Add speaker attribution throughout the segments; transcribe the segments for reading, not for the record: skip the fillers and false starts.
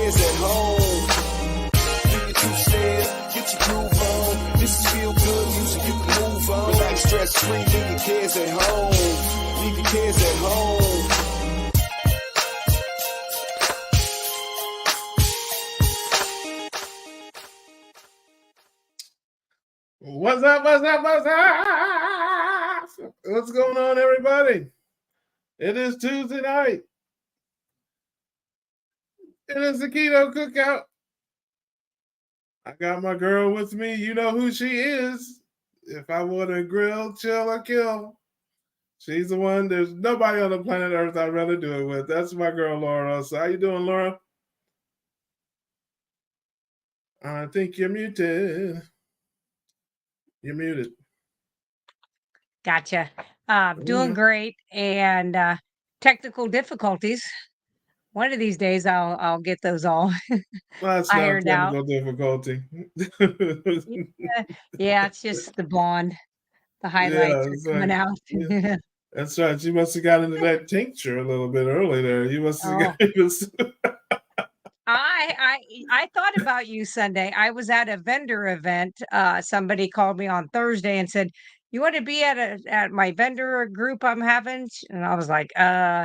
Speaker 1: cares at home. Do your 2 step, get your groove on. This is feel good music, you can move on. Relax, stress free, leave your cares at home. Leave your cares at home.
Speaker 2: What's up? What's going on, everybody? It is Tuesday night. It is the Keto Cookout. I got my girl with me. You know who she is. If I want to grill, chill, or kill, she's the one. There's nobody on the planet Earth I'd rather do it with. That's my girl, Laura. So how you doing, Laura? I think you're muted. You're muted.
Speaker 3: Gotcha. Doing great, and technical difficulties. One of these days, I'll get those all
Speaker 2: That's not
Speaker 3: ironed out.
Speaker 2: technical difficulty.
Speaker 3: Yeah, it's just the blonde, the highlights are coming out.
Speaker 2: Yeah. That's right. You must have got into that tincture a little bit early there. You must have
Speaker 3: I thought about you Sunday. I was at a vendor event. Somebody called me on Thursday and said, "You want to be at my vendor group I'm having?" And I was like,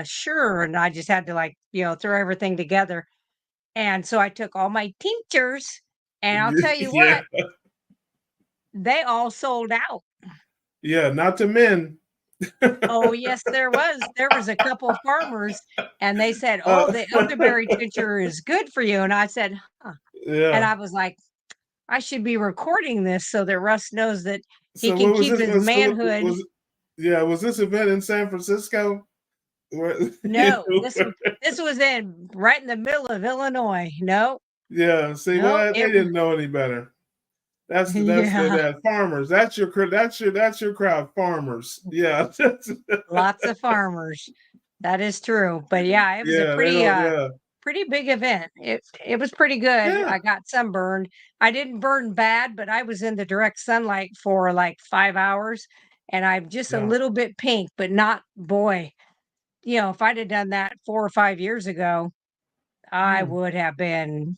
Speaker 3: sure. And I just had to throw everything together. And so I took all my tinctures, and I'll tell you what, they all sold out.
Speaker 2: Yeah, not to men.
Speaker 3: Oh, yes, there was a couple of farmers, and they said, "Oh, the elderberry tincture is good for you." And I said, "Huh."
Speaker 2: Yeah.
Speaker 3: And I was like, I should be recording this so that Russ knows that he can keep his manhood.
Speaker 2: Was this event in San Francisco?
Speaker 3: No, this was right in the middle of Illinois. No.
Speaker 2: Yeah, see, they didn't know any better. That's that farmers. That's your crowd, farmers. Yeah.
Speaker 3: Lots of farmers. That is true. But yeah, it was a pretty big event. It was pretty good.
Speaker 2: Yeah.
Speaker 3: I got sunburned. I didn't burn bad, but I was in the direct sunlight for like 5 hours, and I'm just a little bit pink, but not, boy. If I'd have done that 4 or 5 years ago, I would have been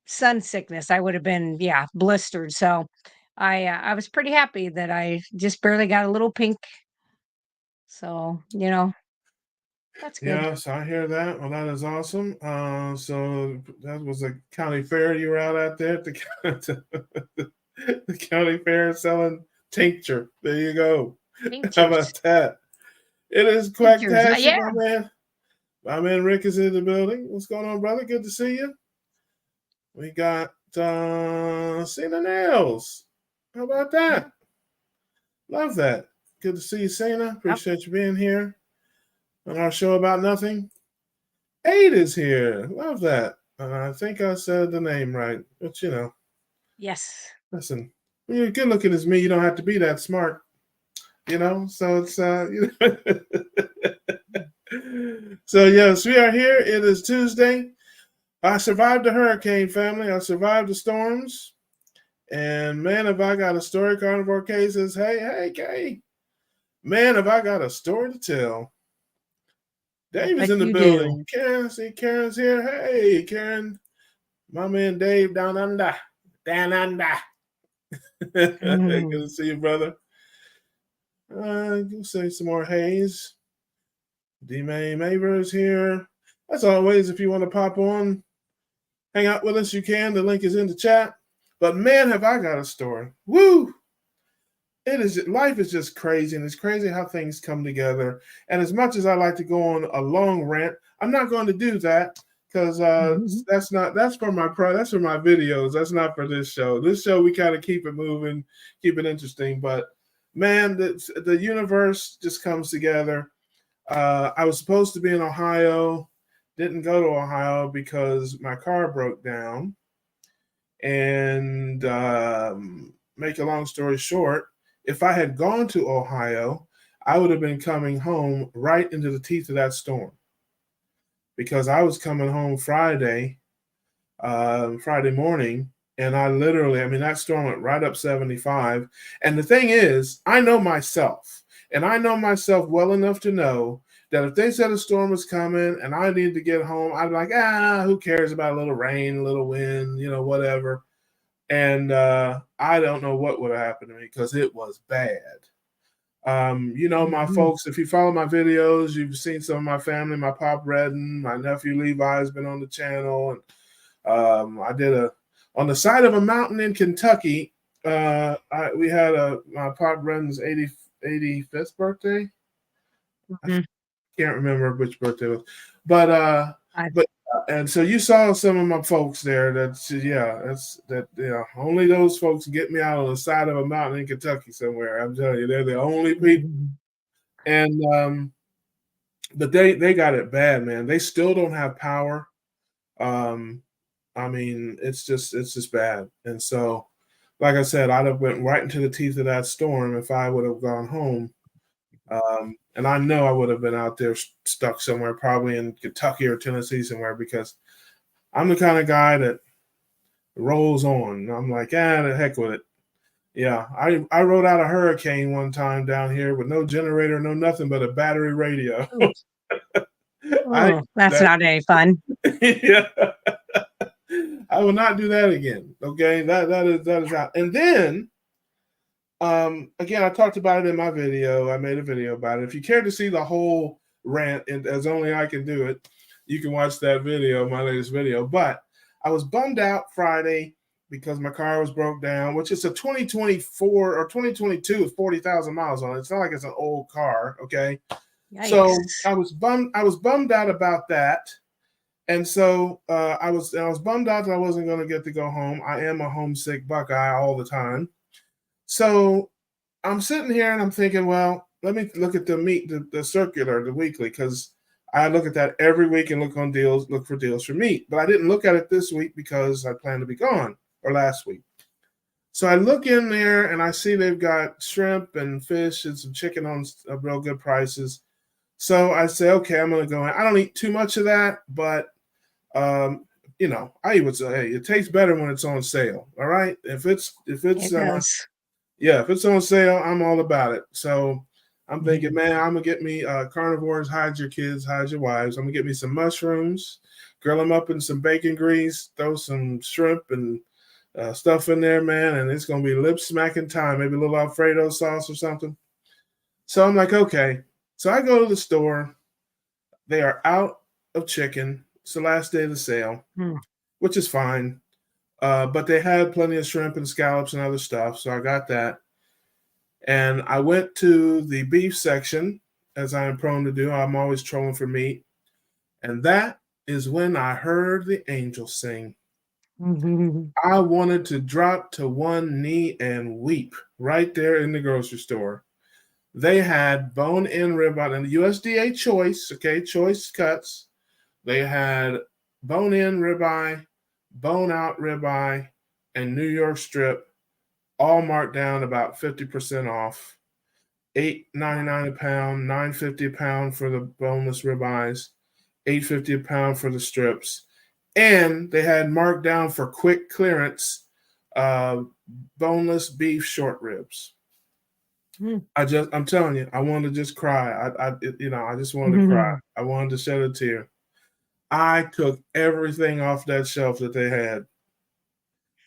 Speaker 3: sun sickness. I would have been, blistered. So I was pretty happy that I just barely got a little pink. So, that's good.
Speaker 2: Yes, I hear that. Well, that is awesome. So that was a county fair you were out there at the county fair selling tincture. There you go.
Speaker 3: Tinctures.
Speaker 2: How about that? It is quacktastic, my man. My man Rick is in the building. What's going on, brother? Good to see you. We got Cena Nails. How about that? Love that. Good to see you, Cena. Appreciate you being here on our show about nothing. Aid is here. Love that. I think I said the name right, but
Speaker 3: Yes.
Speaker 2: Listen, when you're good looking as me, you don't have to be that smart. So it's So yes, we are here. It is Tuesday. I survived the hurricane, family. I survived the storms. And man, have I got a story. Carnivore K says, hey, Kay. Man, have I got a story to tell. Dave is in the building. Karen, see Karen's here. Hey, Karen. My man Dave down under. Good to see you, brother. Go say some more haze. D-May Maver is here. As always, if you want to pop on, hang out with us, you can. The link is in the chat. But man, have I got a story. Woo! Life is just crazy, and it's crazy how things come together. And as much as I like to go on a long rant, I'm not going to do that because that's for my videos. That's not for this show. This show we kind of keep it moving, keep it interesting. But man, the universe just comes together. I was supposed to be in Ohio, didn't go to Ohio because my car broke down. And make a long story short, if I had gone to Ohio, I would have been coming home right into the teeth of that storm. Because I was coming home Friday morning, and that storm went right up 75. And the thing is, I know myself, and I know myself well enough to know that if they said a storm was coming and I needed to get home, I'd be like, who cares about a little rain, a little wind, whatever. And I don't know what would have happened to me because it was bad. My folks, if you follow my videos, you've seen some of my family, my pop Redden, my nephew Levi has been on the channel. And I did on the side of a mountain in Kentucky. We had my pop Redden's 85th birthday. I can't remember which birthday it was, but and so you saw some of my folks there. Only those folks get me out on the side of a mountain in Kentucky somewhere. I'm telling you, they're the only people. And but they got it bad, man. They still don't have power. I mean, it's just bad. And so, like I said, I'd have went right into the teeth of that storm if I would have gone home. And I know I would have been out there stuck somewhere, probably in Kentucky or Tennessee somewhere, because I'm the kind of guy that rolls on. I'm like, the heck with it. Yeah, I rode out a hurricane one time down here with no generator, no nothing but a battery radio.
Speaker 3: That's not any fun.
Speaker 2: Yeah. I will not do that again. Okay, that is out. And then again, I talked about it in my video. I made a video about it. If you care to see the whole rant, and as only I can do it, you can watch that video, my latest video. But I was bummed out Friday because my car was broke down, which is a 2024 or 2022 with 40,000 miles on it. It's not like it's an old car, okay? Yikes. So I was bummed out about that. And so I was bummed out that I wasn't going to get to go home. I am a homesick Buckeye all the time. So I'm sitting here and I'm thinking, well, let me look at the circular, the weekly, because I look at that every week and look for deals for meat. But I didn't look at it this week because I planned to be gone, or last week. So I look in there and I see they've got shrimp and fish and some chicken on real good prices. So I say, okay, I'm going to go in. I don't eat too much of that, but I would say, hey, it tastes better when it's on sale. All right, if it's on sale, I'm all about it. So I'm thinking, man, I'm gonna get me carnivores. Hide your kids, hide your wives. I'm gonna get me some mushrooms, grill them up in some bacon grease, throw some shrimp and stuff in there, man, and it's gonna be lip smacking time. Maybe a little Alfredo sauce or something. So I'm like, okay. So I go to the store. They are out of chicken. It's the last day of the sale, which is fine. But they had plenty of shrimp and scallops and other stuff, so I got that. And I went to the beef section, as I am prone to do. I'm always trolling for meat. And that is when I heard the angels sing. I wanted to drop to one knee and weep right there in the grocery store. They had bone-in ribeye and the USDA choice, choice cuts. They had bone-in ribeye, bone-out ribeye, and New York strip, all marked down about 50% off. $8.99 a pound, $9.50 a pound for the boneless ribeyes, $8.50 a pound for the strips. And they had marked down for quick clearance boneless beef short ribs. I'm telling you, I wanted to just cry. I just wanted to cry. I wanted to shed a tear. I took everything off that shelf that they had.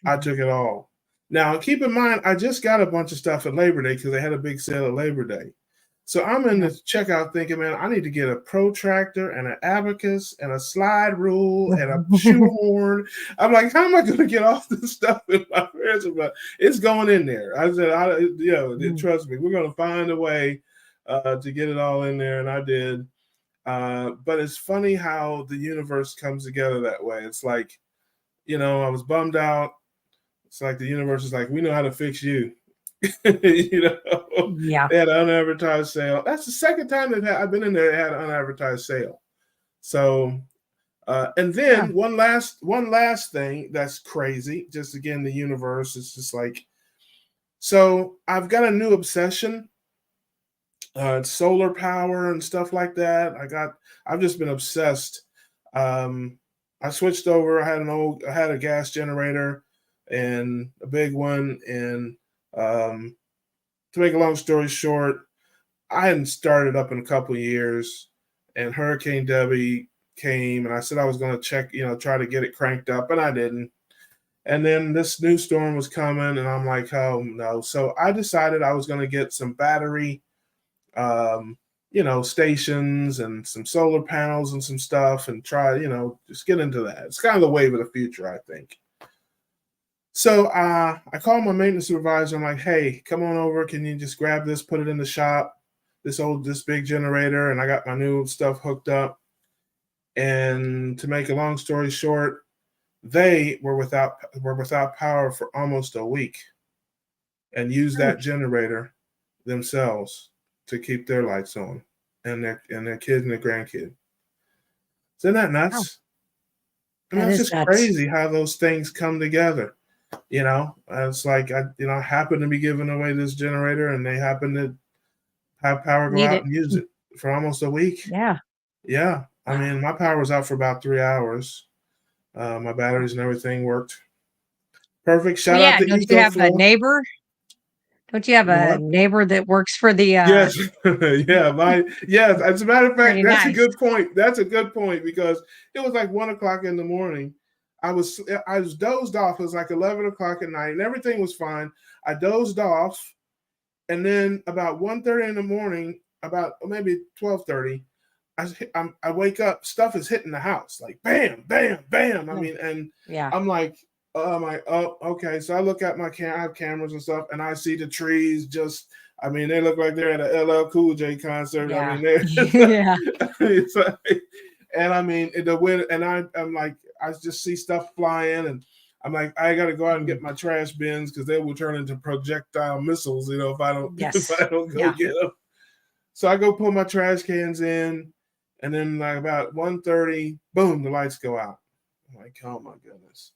Speaker 2: I took it all. Now, keep in mind, I just got a bunch of stuff at Labor Day because they had a big sale at Labor Day. So I'm in the checkout thinking, man, I need to get a protractor and an abacus and a slide rule and a shoehorn. I'm like, how am I going to get all this stuff in my freezer? But it's going in there. I said, trust me, we're going to find a way to get it all in there. And I did. But it's funny how the universe comes together that way. It's like, I was bummed out. It's like the universe is like, we know how to fix you.
Speaker 3: Yeah.
Speaker 2: They had an unadvertised sale. That's the second time I've been in there. They had an unadvertised sale. So, and then one last thing that's crazy. Just again, the universe is just like. So I've got a new obsession. Solar power and stuff like that. I've just been obsessed. I switched over. I had a gas generator and a big one. And to make a long story short, I hadn't started up in a couple of years. and Hurricane Debbie came, and I said I was going to check, try to get it cranked up, and I didn't. And then this new storm was coming, and I'm like, oh no. So I decided I was going to get some battery, stations and some solar panels and some stuff and try, just get into that. It's kind of the wave of the future, I think. So I called my maintenance supervisor. I'm like, hey, come on over. Can you just grab this, put it in the shop, this big generator? And I got my new stuff hooked up. And to make a long story short, they were without power for almost a week and used that generator themselves to keep their lights on and their kid and their grandkid. Isn't that nuts? I mean, it's just nuts. Crazy how those things come together. It's like I happen to be giving away this generator, and they happen to have power go out and use it for almost a week. Yeah. I mean, my power was out for about 3 hours. My batteries and everything worked perfect. Shout out to
Speaker 3: Don't you have a neighbor? Don't you have a neighbor that works for the?
Speaker 2: Yes, yes. As a matter of fact, that's a good point. That's a good point because it was like 1 o'clock in the morning. I was dozed off. It was like 11 o'clock at night, and everything was fine. I dozed off, and then about 1:30 in the morning, about maybe 12:30, I wake up. Stuff is hitting the house like bam, bam, bam. I mean, and I'm like, oh, okay. So I look at I have cameras and stuff, and I see the trees just. I mean, they look like they're at a LL Cool J concert.
Speaker 3: Yeah.
Speaker 2: I mean, they're it's like, and I mean the wind, and I'm like, I just see stuff flying, and I'm like, I got to go out and get my trash bins because they will turn into projectile missiles, if I don't go get them. So I go pull my trash cans in, and then like about 1:30, boom, the lights go out. I'm like, oh my goodness.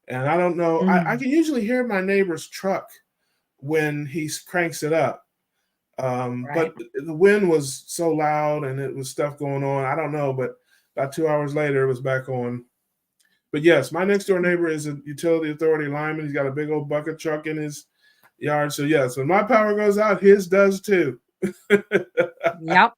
Speaker 2: And I don't know, I can usually hear my neighbor's truck when he cranks it up. But the wind was so loud and it was stuff going on. I don't know, but about 2 hours later, it was back on. But yes, my next door neighbor is a utility authority lineman. He's got a big old bucket truck in his yard. So yes, when my power goes out, his does too.
Speaker 3: Yep.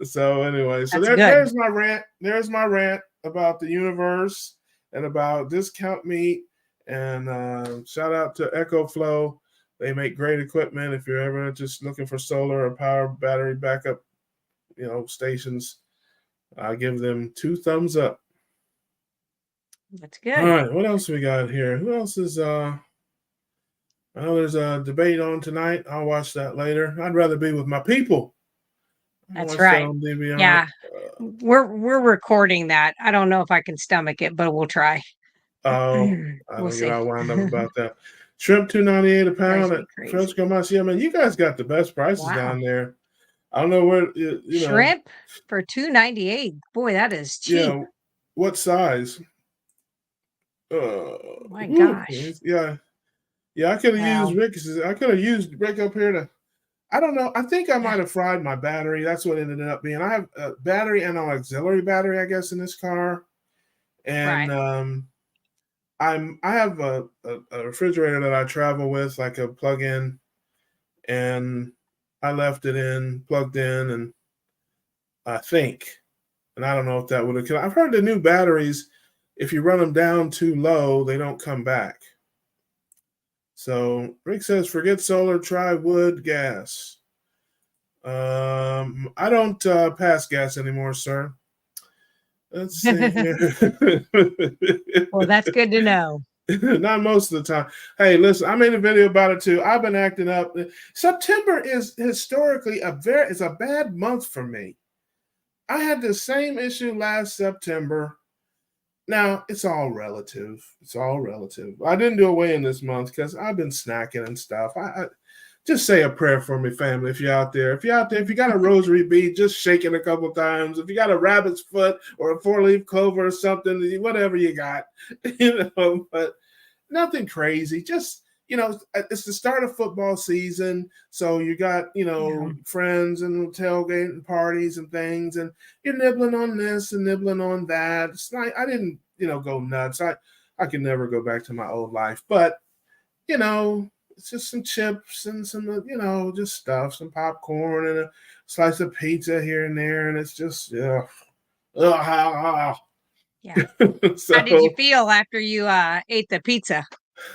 Speaker 2: So anyway, so there's my rant. There's my rant about the universe and about discount meat. And shout out to EcoFlow. They make great equipment. If you're ever just looking for solar or power battery backup, stations, I give them 2 thumbs up.
Speaker 3: That's good.
Speaker 2: All right, what else we got here? Who else is I know there's a debate on tonight. I'll watch that later. I'd rather be with my people.
Speaker 3: That's right. Yeah. We're recording that. I don't know if I can stomach it, but we'll try.
Speaker 2: Oh, I don't get all wound up about that. Shrimp $2.98 a pound at Fresco Mas. Yeah, man, you guys got the best prices down there. I don't know where
Speaker 3: shrimp for $2.98. Boy, that is cheap.
Speaker 2: Yeah, what size?
Speaker 3: My gosh.
Speaker 2: Yeah. I could have used Rick's. I could have used Rick up here to. I don't know. I think I might have fried my battery. That's what it ended up being. I have a battery and an auxiliary battery, I guess, in this car, and I have a refrigerator that I travel with, like a plug-in, and I left it plugged in, and I think, and I don't know if that would have. I've heard the new batteries, if you run them down too low, they don't come back. So Rick says, forget solar, try wood, gas. I don't pass gas anymore, sir. Let's see here.
Speaker 3: Well, that's good to know.
Speaker 2: Not most of the time. Hey, listen, I made a video about it too. I've been acting up. September is historically it's a bad month for me. I had the same issue last September. Now, it's all relative. It's all relative. I didn't do a weigh-in this month because I've been snacking and stuff. I just say a prayer for me, family, if you're out there. If you got a rosary bead, just shake it a couple times. If you got a rabbit's foot or a 4-leaf clover or something, whatever you got, but nothing crazy. Just, it's the start of football season. So you got, friends and tailgating parties and things, and you're nibbling on this and nibbling on that. It's like, I didn't, go nuts. I could never go back to my old life, but, It's just some chips and some, just stuff, some popcorn and a slice of pizza here and there, and it's just yeah.
Speaker 3: Yeah. How did you
Speaker 2: So
Speaker 3: feel after you ate the pizza?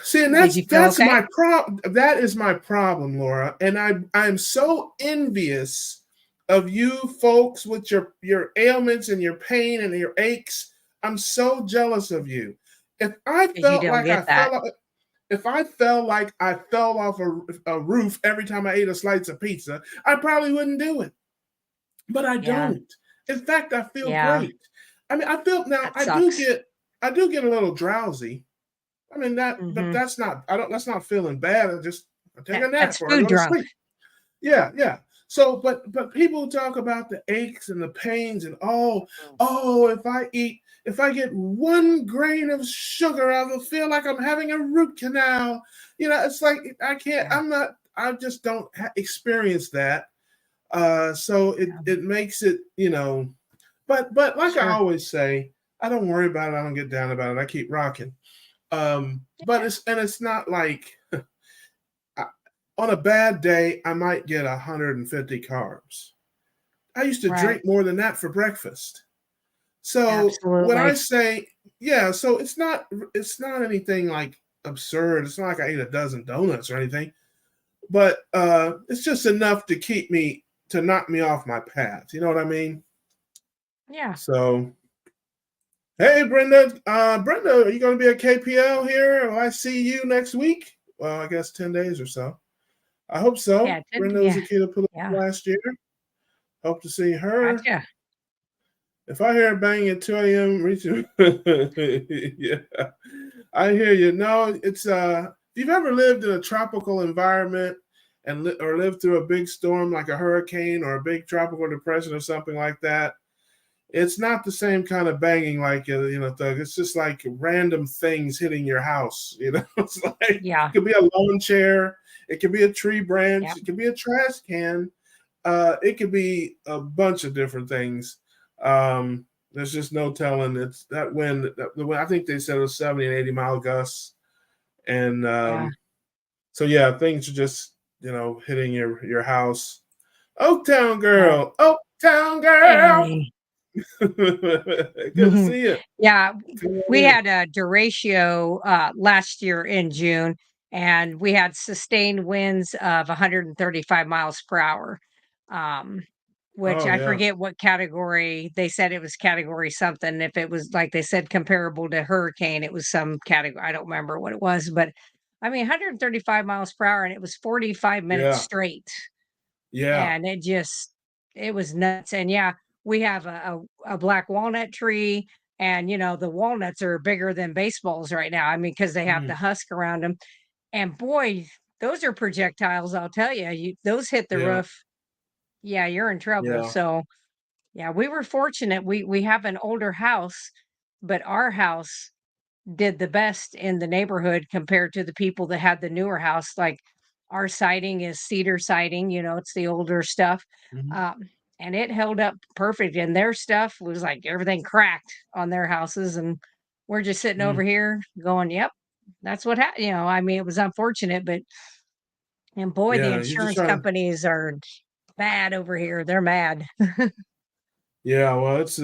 Speaker 2: see, and
Speaker 3: Did you feel
Speaker 2: that's
Speaker 3: okay?
Speaker 2: my problem. That is my problem, Laura. And I'm so envious of you folks with your ailments and your pain and your aches. I'm so jealous of you. If I
Speaker 3: 'Cause you
Speaker 2: felt
Speaker 3: don't
Speaker 2: like I
Speaker 3: get that.
Speaker 2: fell if I felt like I fell off a roof every time I ate a slice of pizza, I probably wouldn't do it. But I
Speaker 3: Yeah.
Speaker 2: don't. In fact, I feel
Speaker 3: Yeah.
Speaker 2: great. I mean, I feel now
Speaker 3: That sucks.
Speaker 2: I do get a little drowsy. I mean but
Speaker 3: Mhm.
Speaker 2: that's not feeling bad. I take a
Speaker 3: That's
Speaker 2: nap or I
Speaker 3: food
Speaker 2: go to
Speaker 3: drunk.
Speaker 2: sleep. Yeah, yeah. So, but people talk about the aches and the pains and
Speaker 3: Mm.
Speaker 2: if I get 1 grain of sugar, I will feel like I'm having a root canal. It's like I can't.
Speaker 3: Yeah.
Speaker 2: I just don't experience that. So
Speaker 3: Yeah.
Speaker 2: it makes it. But like I
Speaker 3: Sure.
Speaker 2: always say, I don't worry about it. I don't get down about it. I keep rocking. But
Speaker 3: Yeah.
Speaker 2: it's not like on a bad day, I might get 150 carbs. I used to
Speaker 3: Right.
Speaker 2: drink more than that for breakfast. So when I
Speaker 3: Absolutely.
Speaker 2: say, yeah, so it's not anything like absurd. It's not like I ate a dozen donuts or anything, but it's just enough to knock me off my path. You know what I mean?
Speaker 3: Yeah.
Speaker 2: So hey Brenda, Brenda, are you going to be at KPL here? Will I see you next week? Well, I guess 10 days or so. I hope so.
Speaker 3: Yeah.
Speaker 2: Brenda was
Speaker 3: Yeah.
Speaker 2: a kid who put up
Speaker 3: Yeah.
Speaker 2: last year. Hope to see her.
Speaker 3: Gotcha.
Speaker 2: If I hear a bang at 2 a.m., reach yeah, I hear you. No, it's if you've ever lived in a tropical environment or lived through a big storm like a hurricane or a big tropical depression or something like that, it's not the same kind of banging like Thug. It's just like random things hitting your house. It's like it
Speaker 3: Yeah.
Speaker 2: could be a lawn chair, it could be a tree branch,
Speaker 3: Yep.
Speaker 2: it could be a trash can. It could be a bunch of different things. There's just no telling. It's that wind. The wind, I think they said it was 70 and 80-mile gusts, and
Speaker 3: Yeah.
Speaker 2: so yeah, things are just hitting your house. Oaktown
Speaker 3: Yeah.
Speaker 2: girl, Oaktown girl.
Speaker 3: Hey.
Speaker 2: Good to see you.
Speaker 3: Yeah,
Speaker 2: Come on
Speaker 3: we
Speaker 2: in.
Speaker 3: had a derecho last year in June, and we had sustained winds of 135 miles per hour, um, which
Speaker 2: Oh
Speaker 3: I
Speaker 2: yeah.
Speaker 3: forget what category. They said it was category something. If it was like they said comparable to hurricane, it was some category. I don't remember what it was, but I mean 135 miles per hour, and it was 45 minutes
Speaker 2: Yeah.
Speaker 3: straight,
Speaker 2: Yeah.
Speaker 3: and it was nuts. And yeah, we have a black walnut tree, and the walnuts are bigger than baseballs right now. I mean, because they have the
Speaker 2: Mm,
Speaker 3: husk around them. And boy, those are projectiles, I'll tell you. Those hit the
Speaker 2: yeah.
Speaker 3: roof, yeah, you're in trouble.
Speaker 2: Yeah.
Speaker 3: So yeah, we were fortunate. We have an older house, but our house did the best in the neighborhood compared to the people that had the newer house. Like, our siding is cedar siding, it's the older stuff.
Speaker 2: Mhm.
Speaker 3: Um, and it held up perfect. And their stuff was like everything cracked on their houses. And we're just sitting over
Speaker 2: Mm.
Speaker 3: here going, yep, that's what happened. I mean, it was unfortunate, but and boy, the
Speaker 2: Yeah. You're just
Speaker 3: insurance
Speaker 2: trying to.
Speaker 3: companies are bad over here. They're mad.
Speaker 2: Yeah, well, it's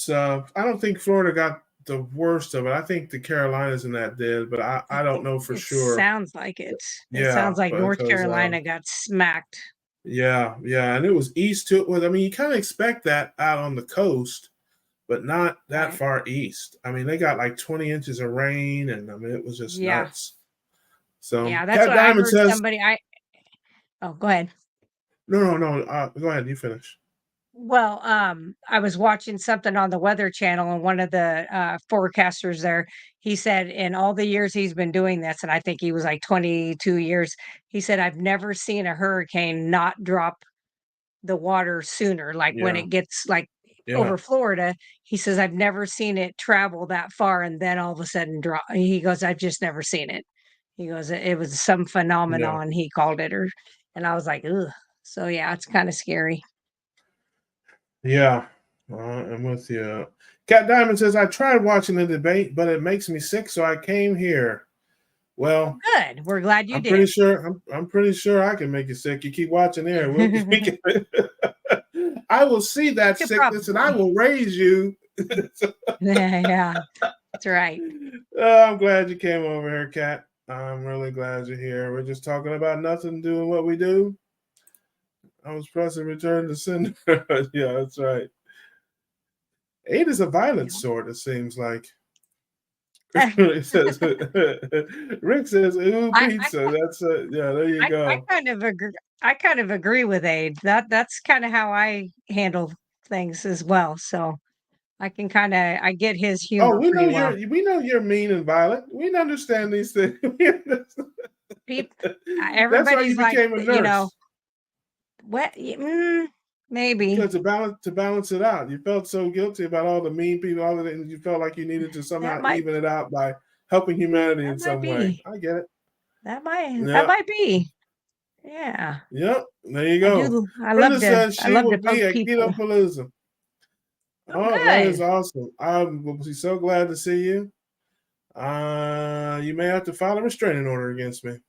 Speaker 2: I don't think Florida got the worst of it. I think the Carolinas and that did, but I don't know for
Speaker 3: It
Speaker 2: sure.
Speaker 3: sounds like it. It
Speaker 2: Yeah,
Speaker 3: sounds like North
Speaker 2: because
Speaker 3: Carolina got smacked.
Speaker 2: yeah, and it was east to it. Well, I mean, you kind of expect that out on the coast, but not that
Speaker 3: Right.
Speaker 2: far east. I mean, they got like 20 inches of rain, and I mean, it was just
Speaker 3: Yeah.
Speaker 2: nuts. So,
Speaker 3: Yeah, that's
Speaker 2: Cat
Speaker 3: what I
Speaker 2: Diamond
Speaker 3: heard
Speaker 2: says,
Speaker 3: somebody I Oh, go ahead.
Speaker 2: no, no, no. Go ahead, you finish.
Speaker 3: Well, I was watching something on the Weather Channel, and one of the forecasters there, he said in all the years he's been doing this, and I think he was like 22 years, he said, I've never seen a hurricane not drop the water sooner. Like when
Speaker 2: Yeah,
Speaker 3: it gets like
Speaker 2: yeah,
Speaker 3: over Florida, he says, I've never seen it travel that far and then all of a sudden drop. He goes, I've just never seen it. He goes, it was some
Speaker 2: yeah,
Speaker 3: phenomenon, he called it, and I was like, ugh. So yeah, it's kind of scary.
Speaker 2: yeah. I'm with you. Cat Diamond says, I tried watching the debate, but it makes me sick, so I came here. Well,
Speaker 3: Good. We're glad you
Speaker 2: I'm pretty
Speaker 3: did.
Speaker 2: sure I'm pretty sure I can make you sick. You keep watching there. I will see that
Speaker 3: Could
Speaker 2: sickness and I
Speaker 3: probably.
Speaker 2: will raise you.
Speaker 3: Yeah, that's right.
Speaker 2: I'm glad you came over here, Kat. I'm really glad you're here. We're just talking about nothing, doing what we do. I was pressing return to sender. Yeah, that's right. 8 is a violent sort, it seems like. Rick says, ooh,
Speaker 3: I
Speaker 2: pizza. That's yeah, there you
Speaker 3: I
Speaker 2: go.
Speaker 3: kind of agree. I kind of agree with Abe. That's kind of how I handle things as well. So I get his
Speaker 2: Oh,
Speaker 3: humor pretty well.
Speaker 2: we know you're mean and violent. We understand these things.
Speaker 3: People,
Speaker 2: That's why you
Speaker 3: everybody's like,
Speaker 2: became a nurse.
Speaker 3: what? Maybe
Speaker 2: Because to balance it out, you felt so guilty about all the mean people, all of it, and you felt like you needed to
Speaker 3: that
Speaker 2: somehow
Speaker 3: might
Speaker 2: even it out by helping humanity
Speaker 3: that
Speaker 2: in
Speaker 3: might
Speaker 2: some way.
Speaker 3: be
Speaker 2: I get it.
Speaker 3: that
Speaker 2: Yeah,
Speaker 3: might be. Yeah,
Speaker 2: yep. There you
Speaker 3: I
Speaker 2: go.
Speaker 3: do.
Speaker 2: Brenda says
Speaker 3: I
Speaker 2: she
Speaker 3: love
Speaker 2: will
Speaker 3: to
Speaker 2: be
Speaker 3: poke
Speaker 2: at
Speaker 3: people.
Speaker 2: Keto Palooza.
Speaker 3: Oh,
Speaker 2: Oh, that is
Speaker 3: good.
Speaker 2: awesome. I will be so glad to see you. You may have to file a restraining order against me.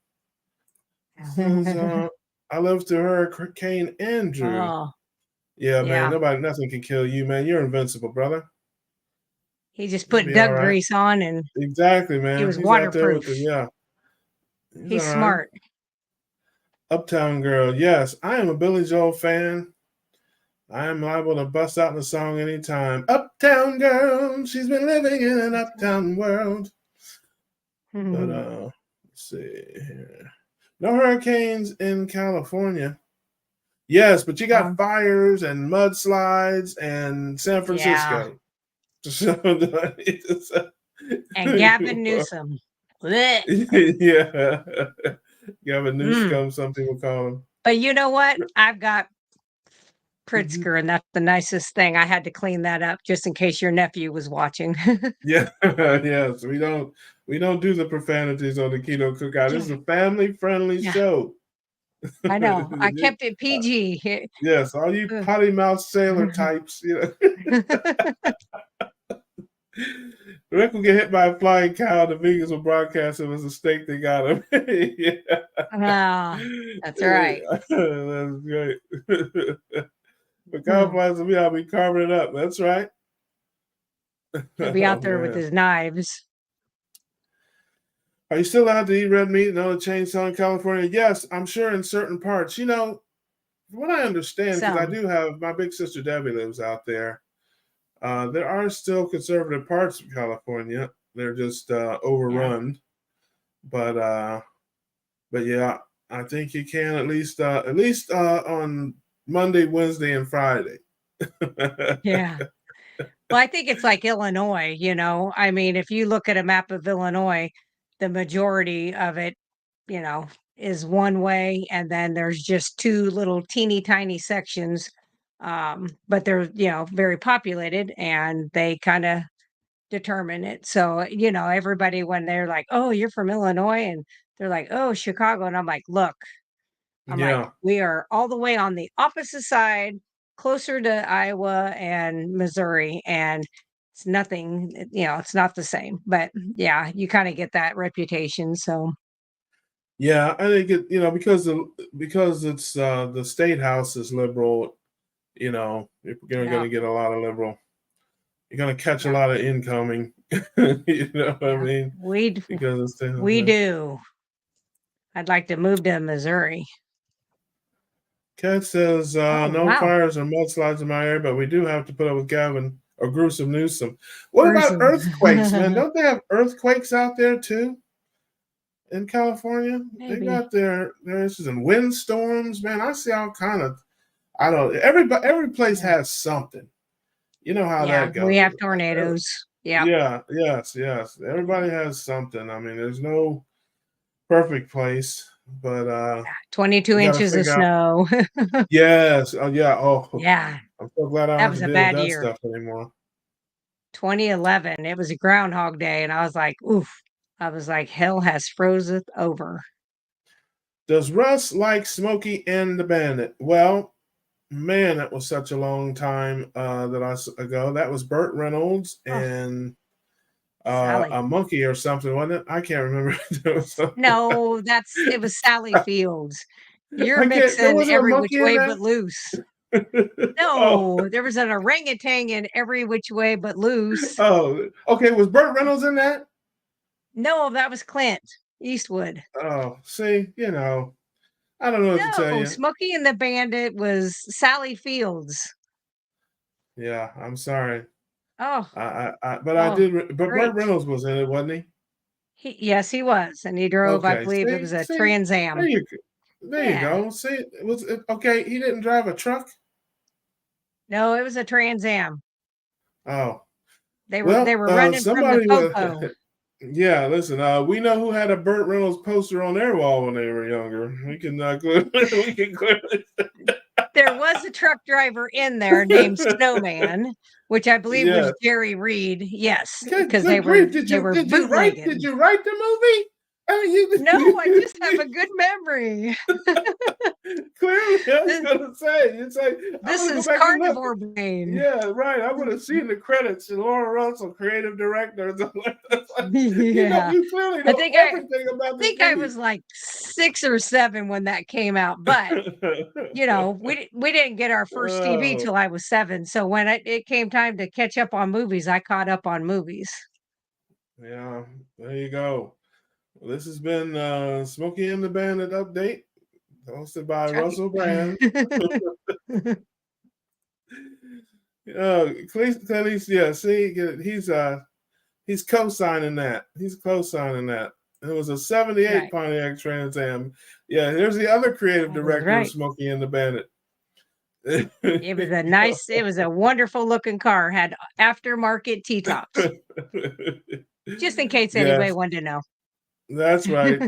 Speaker 2: Says I live to Hurricane Andrew.
Speaker 3: Oh,
Speaker 2: Yeah, man.
Speaker 3: yeah.
Speaker 2: Nothing can kill you, man. You're invincible, brother.
Speaker 3: He just
Speaker 2: You'll
Speaker 3: put
Speaker 2: be all
Speaker 3: Doug
Speaker 2: right.
Speaker 3: grease on, and
Speaker 2: Exactly,
Speaker 3: he
Speaker 2: man.
Speaker 3: was
Speaker 2: He's out there with
Speaker 3: waterproof.
Speaker 2: the yeah. He's
Speaker 3: He's
Speaker 2: all right.
Speaker 3: smart.
Speaker 2: Uptown Girl. Yes, I am a Billy Joel fan. I am liable to bust out in the song anytime. Uptown Girl, she's been living in an uptown world. But let's see here. No hurricanes in California. Yes, but you got fires and mudslides and San
Speaker 3: Yeah.
Speaker 2: Francisco. So,
Speaker 3: And Gavin Newsom. Blech.
Speaker 2: yeah. Gavin
Speaker 3: Mm.
Speaker 2: Newsom, some people call him.
Speaker 3: But you know what? I've got
Speaker 2: Mhm.
Speaker 3: Pritzker, and that's the nicest thing. I had to clean that up just in case your nephew was watching.
Speaker 2: Yeah, yes. We don't do the profanities on the Keto Cookout. This is a family friendly
Speaker 3: Yeah,
Speaker 2: show.
Speaker 3: I know. I kept it PG.
Speaker 2: Yes, all you
Speaker 3: Ugh.
Speaker 2: potty mouth sailor types, Rick will get hit by a flying cow. The vegans will broadcast it as a steak they got him. Yeah.
Speaker 3: Ah, that's right.
Speaker 2: That's great. The cow
Speaker 3: Hmm.
Speaker 2: flies will be, I'll be carving it up. That's right.
Speaker 3: He'll be
Speaker 2: Oh,
Speaker 3: out there with
Speaker 2: man.
Speaker 3: his knives.
Speaker 2: Are you still allowed to eat red meat and other chainsaw in California? Yes, I'm sure in certain parts. From what I understand, because I
Speaker 3: Some.
Speaker 2: do have my big sister Debbie lives out there. There are still conservative parts of California. They're just
Speaker 3: Yeah.
Speaker 2: overrun. But yeah, I think you can at least on Monday, Wednesday, and Friday.
Speaker 3: Yeah. Well, I think it's like Illinois, I mean, if you look at a map of Illinois, the majority of it, you know, is one way, and then there's just two little teeny tiny sections. But they're, very populated, and they kind of determine it. So, everybody, when they're like, "Oh, you're from Illinois," and they're like, "Oh, Chicago," and I'm like,
Speaker 2: Yeah,
Speaker 3: we are all the way on the opposite side, closer to Iowa and Missouri, and it's nothing, it's not the same. But yeah, you kind of get that reputation. So
Speaker 2: yeah. I think because it's the state house is liberal. You're going
Speaker 3: yeah,
Speaker 2: to get a lot of liberal. You're going to catch a
Speaker 3: yeah,
Speaker 2: lot of incoming. You know what I
Speaker 3: yeah.
Speaker 2: mean? Because it's state house.
Speaker 3: We
Speaker 2: Yeah.
Speaker 3: do. I'd like to move to Missouri.
Speaker 2: Kat says,
Speaker 3: Oh
Speaker 2: no
Speaker 3: wow,
Speaker 2: fires or mudslides in my area, but we do have to put up with Gavin or gruesome Newsom. What about
Speaker 3: gruesome.
Speaker 2: earthquakes, man? Don't they have earthquakes out there too in California? They
Speaker 3: Maybe.
Speaker 2: got there's and windstorms, man. I see all kind of. I don't. Every place
Speaker 3: Yeah,
Speaker 2: has something. You know how
Speaker 3: yeah.
Speaker 2: that
Speaker 3: We
Speaker 2: goes.
Speaker 3: have tornadoes. Yeah,
Speaker 2: Yeah. Yes. Yes.
Speaker 3: yeah.
Speaker 2: Everybody has something. I mean, there's no perfect place, but
Speaker 3: 22
Speaker 2: we got to
Speaker 3: inches of
Speaker 2: figure out.
Speaker 3: snow.
Speaker 2: Yes. Oh, yeah. Oh,
Speaker 3: Yeah,
Speaker 2: I'm so glad I don't
Speaker 3: that
Speaker 2: have
Speaker 3: was
Speaker 2: to
Speaker 3: a
Speaker 2: deal with
Speaker 3: bad
Speaker 2: that
Speaker 3: year.
Speaker 2: stuff anymore.
Speaker 3: 2011, it was a Groundhog Day, and I was like, "Oof." I was like, "Hell has frozen over."
Speaker 2: Does Russ like Smokey and the Bandit? Well, man, that was such a long time ago. That was Burt Reynolds
Speaker 3: Oh,
Speaker 2: and
Speaker 3: Sally.
Speaker 2: a monkey or something, wasn't it? I can't remember.
Speaker 3: No, it was Sally Fields. You're
Speaker 2: I can't. There
Speaker 3: mixing
Speaker 2: wasn't a
Speaker 3: Every Which
Speaker 2: monkey in
Speaker 3: Way
Speaker 2: that.
Speaker 3: But Loose.
Speaker 2: Oh,
Speaker 3: No, there was an orangutan in Every Which Way But Loose.
Speaker 2: oh, okay. Was Burt Reynolds in that?
Speaker 3: No, that was Clint Eastwood.
Speaker 2: Oh, see, I don't know what to tell
Speaker 3: No,
Speaker 2: you.
Speaker 3: Smokey and the Bandit was Sally Fields.
Speaker 2: Yeah, I'm sorry.
Speaker 3: Oh,
Speaker 2: But I
Speaker 3: oh,
Speaker 2: did. But Burt
Speaker 3: great.
Speaker 2: Reynolds was in it, wasn't he?
Speaker 3: Yes, he was, and he drove, I
Speaker 2: Okay.
Speaker 3: believe it
Speaker 2: See,
Speaker 3: was a
Speaker 2: see,
Speaker 3: Trans
Speaker 2: there
Speaker 3: Am.
Speaker 2: you go. There you
Speaker 3: Yeah.
Speaker 2: go. See, it was okay. He didn't drive a truck.
Speaker 3: No, it was a Trans Am.
Speaker 2: Oh,
Speaker 3: They
Speaker 2: well,
Speaker 3: were running from the
Speaker 2: somebody was.
Speaker 3: popo.
Speaker 2: Yeah, listen. We know who had a Burt Reynolds poster on their wall when they were younger. We can we can clearly.
Speaker 3: There was a truck driver in there named Snowman, which I believe was
Speaker 2: Yeah.
Speaker 3: Jerry Reed. Yes,
Speaker 2: Good,
Speaker 3: because
Speaker 2: good grief!
Speaker 3: they were
Speaker 2: Did
Speaker 3: bootlegging.
Speaker 2: you write the movie? I mean,
Speaker 3: No, I just have a good memory.
Speaker 2: clearly, I was
Speaker 3: This,
Speaker 2: gonna say. It's like I'm
Speaker 3: this
Speaker 2: gonna go
Speaker 3: is
Speaker 2: back and look.
Speaker 3: carnivore brain.
Speaker 2: Yeah, right. I would have seen the credits and Laura Russell, creative director.
Speaker 3: Yeah.
Speaker 2: You clearly
Speaker 3: I
Speaker 2: know
Speaker 3: think
Speaker 2: everything
Speaker 3: I
Speaker 2: about this
Speaker 3: think I
Speaker 2: movie.
Speaker 3: was like 6 or 7 when that came out, but we didn't get our first TV
Speaker 2: Oh,
Speaker 3: till I was 7. So when it came time to catch up on movies, I caught up on movies.
Speaker 2: yeah. There you go. Well, this has been Smokey and the Bandit update, hosted by
Speaker 3: Chucky.
Speaker 2: Russell Brand. Clint, yeah. See, he's co-signing that. He's co-signing that. It was a '78
Speaker 3: Right.
Speaker 2: Pontiac Trans Am. Yeah, here's the other creative
Speaker 3: That is
Speaker 2: director of
Speaker 3: right.
Speaker 2: Smokey and the Bandit.
Speaker 3: It was a wonderful looking car, had aftermarket T-tops, just in case anybody
Speaker 2: Yes,
Speaker 3: wanted to know.
Speaker 2: that's right.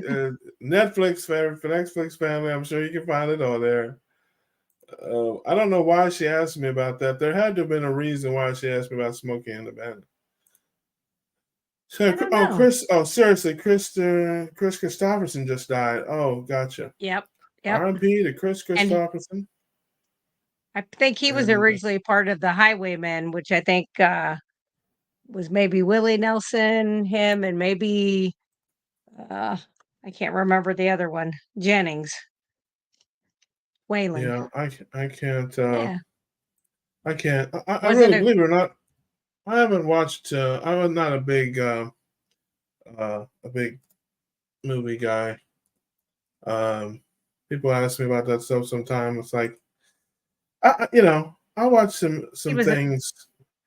Speaker 2: Netflix for Netflix family, I'm sure you can find it on there. I don't know why she asked me about that. There had to have been a reason why she asked me about Smokey and the Bandit.
Speaker 3: I
Speaker 2: So,
Speaker 3: don't know.
Speaker 2: seriously, Chris Christopherson just died. Oh, gotcha.
Speaker 3: Yep. Yep.
Speaker 2: R.I.P. to Chris
Speaker 3: And
Speaker 2: Christopherson.
Speaker 3: I think he was
Speaker 2: And
Speaker 3: originally part of the Highwaymen, which I think was maybe Willie Nelson, him, and maybe uh, I can't remember the other one, Jennings, Whalen.
Speaker 2: yeah, I can't.
Speaker 3: Yeah,
Speaker 2: I can't. I
Speaker 3: wasn't
Speaker 2: really,
Speaker 3: a
Speaker 2: believe it or not, I haven't watched. I'm not a big movie guy. People ask me about that stuff sometimes. It's like, I watch
Speaker 3: he
Speaker 2: some
Speaker 3: was a
Speaker 2: things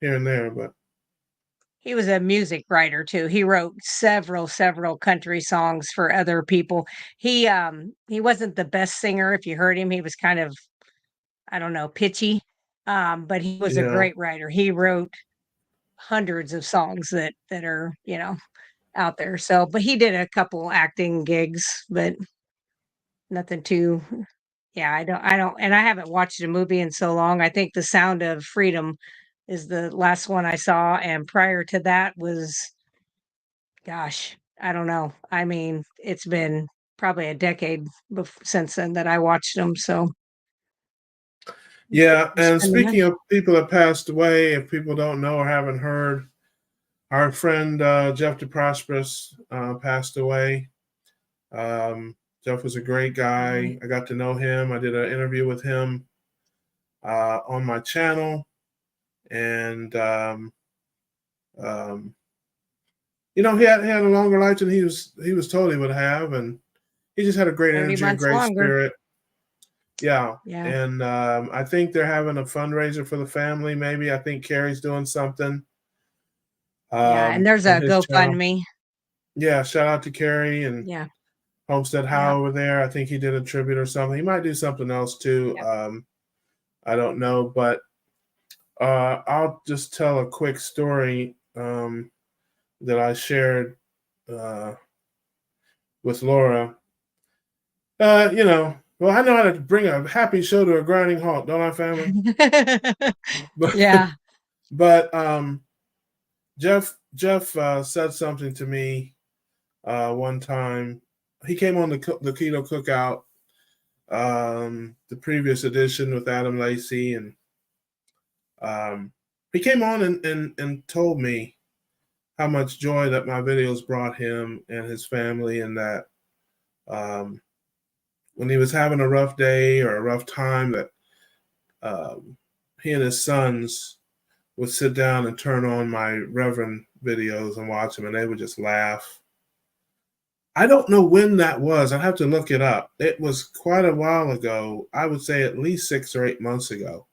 Speaker 2: here and there, but
Speaker 3: he was a music writer too. He wrote several country songs for other people. He wasn't the best singer. If you heard him, he was kind of, I don't know, pitchy. But he was a
Speaker 2: yeah,
Speaker 3: great writer. He wrote hundreds of songs that are, out there. So, but he did a couple acting gigs, but nothing too yeah, I don't and I haven't watched a movie in so long. I think The Sound of Freedom is the last one I saw, and prior to that was, gosh, I don't know. I mean, it's been probably a decade since then that I watched them. So
Speaker 2: yeah.
Speaker 3: it's
Speaker 2: And
Speaker 3: been a minute.
Speaker 2: speaking of people that passed away, if people don't know or haven't heard, our friend Jeff DeProsperous passed away. Jeff was a great
Speaker 3: Mhm.
Speaker 2: guy. I got to know him. I did an interview with him on my channel, and um, he had a longer life than he was told he would have, and he just had a great
Speaker 3: 30
Speaker 2: energy and
Speaker 3: months
Speaker 2: great
Speaker 3: longer.
Speaker 2: spirit. Yeah,
Speaker 3: Yeah.
Speaker 2: and I think they're having a fundraiser for the family. Maybe I think Carrie's doing something
Speaker 3: Yeah. And there's
Speaker 2: on
Speaker 3: a
Speaker 2: his channel.
Speaker 3: GoFundMe.
Speaker 2: Yeah, shout out to Carrie and
Speaker 3: Yeah.
Speaker 2: Homestead
Speaker 3: Yep.
Speaker 2: Howe over there. I think he did a tribute or something. He might do something else too.
Speaker 3: Yep.
Speaker 2: I don't know, but I'll just tell a quick story that I shared uh, with Laura. Well, I know how to bring a happy show to a grinding halt, don't I, family? But
Speaker 3: Yeah.
Speaker 2: but Jeff said something to me one time. He came on the Keto Cookout, the previous edition with Adam Lacey, and he came on and told me how much joy that my videos brought him and his family, and that when he was having a rough day or a rough time, that he and his sons would sit down and turn on my Reverend videos and watch them, and they would just laugh. I don't know when that was. I have to look it up. It was quite a while ago. I would say at least 6 or 8 months ago.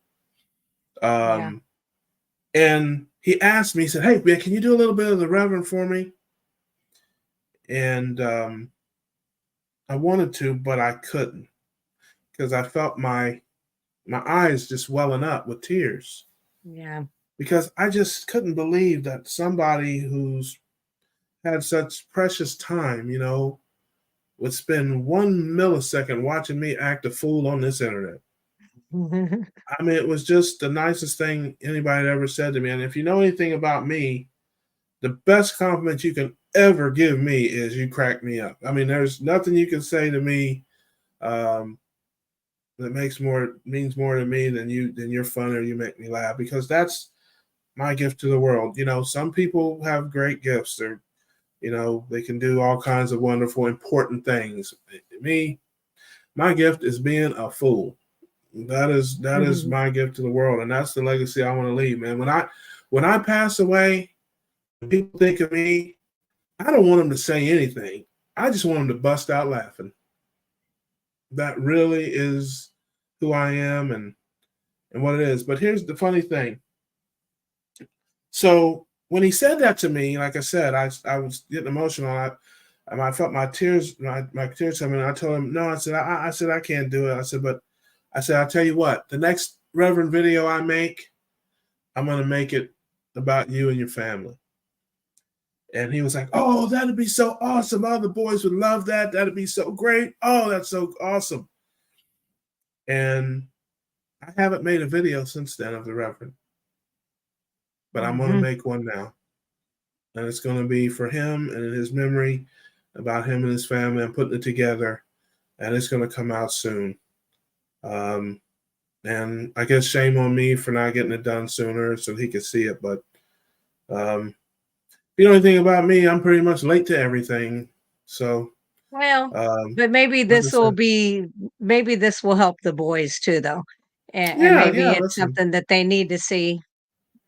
Speaker 3: Yeah.
Speaker 2: And he asked me, he said, "Hey, man, can you do a little bit of the Reverend for me?" And I wanted to, but I couldn't, because I felt my eyes just welling up with tears,
Speaker 3: Yeah.
Speaker 2: because I just couldn't believe that somebody who's had such precious time, would spend 1 millisecond watching me act a fool on this internet. I mean, it was just the nicest thing anybody had ever said to me. And if you know anything about me, the best compliment you can ever give me is you crack me up. I mean, there's nothing you can say to me that means more to me than you're fun or you make me laugh, because that's my gift to the world. Some people have great gifts. They can do all kinds of wonderful, important things. Me, my gift is being a fool. That is my gift to the world, and that's the legacy I want to leave, man. When I pass away, people think of me, I don't want them to say anything. I just want them to bust out laughing. That really is who I am and what it is. But here's the funny thing. So when he said that to me, like I said, I was getting emotional. I felt my tears coming. I told him, no. I said, I can't do it. I said, I'll tell you what. The next Reverend video I make, I'm gonna make it about you and your family. And he was like, "Oh, that'd be so awesome. All the boys would love that. That'd be so great. Oh, that's so awesome." And I haven't made a video since then of the Reverend, but I'm gonna make one now. And it's going to be for him and in his memory, about him and his family. I'm putting it together, and it's going to come out soon. And I guess shame on me for not getting it done sooner so he could see it. But if you know anything about me, I'm pretty much late to everything. So,
Speaker 3: Well, but maybe
Speaker 2: like I
Speaker 3: this
Speaker 2: said,
Speaker 3: will help the boys too, though. And
Speaker 2: yeah,
Speaker 3: maybe
Speaker 2: yeah,
Speaker 3: it's
Speaker 2: listen.
Speaker 3: something that they need to see,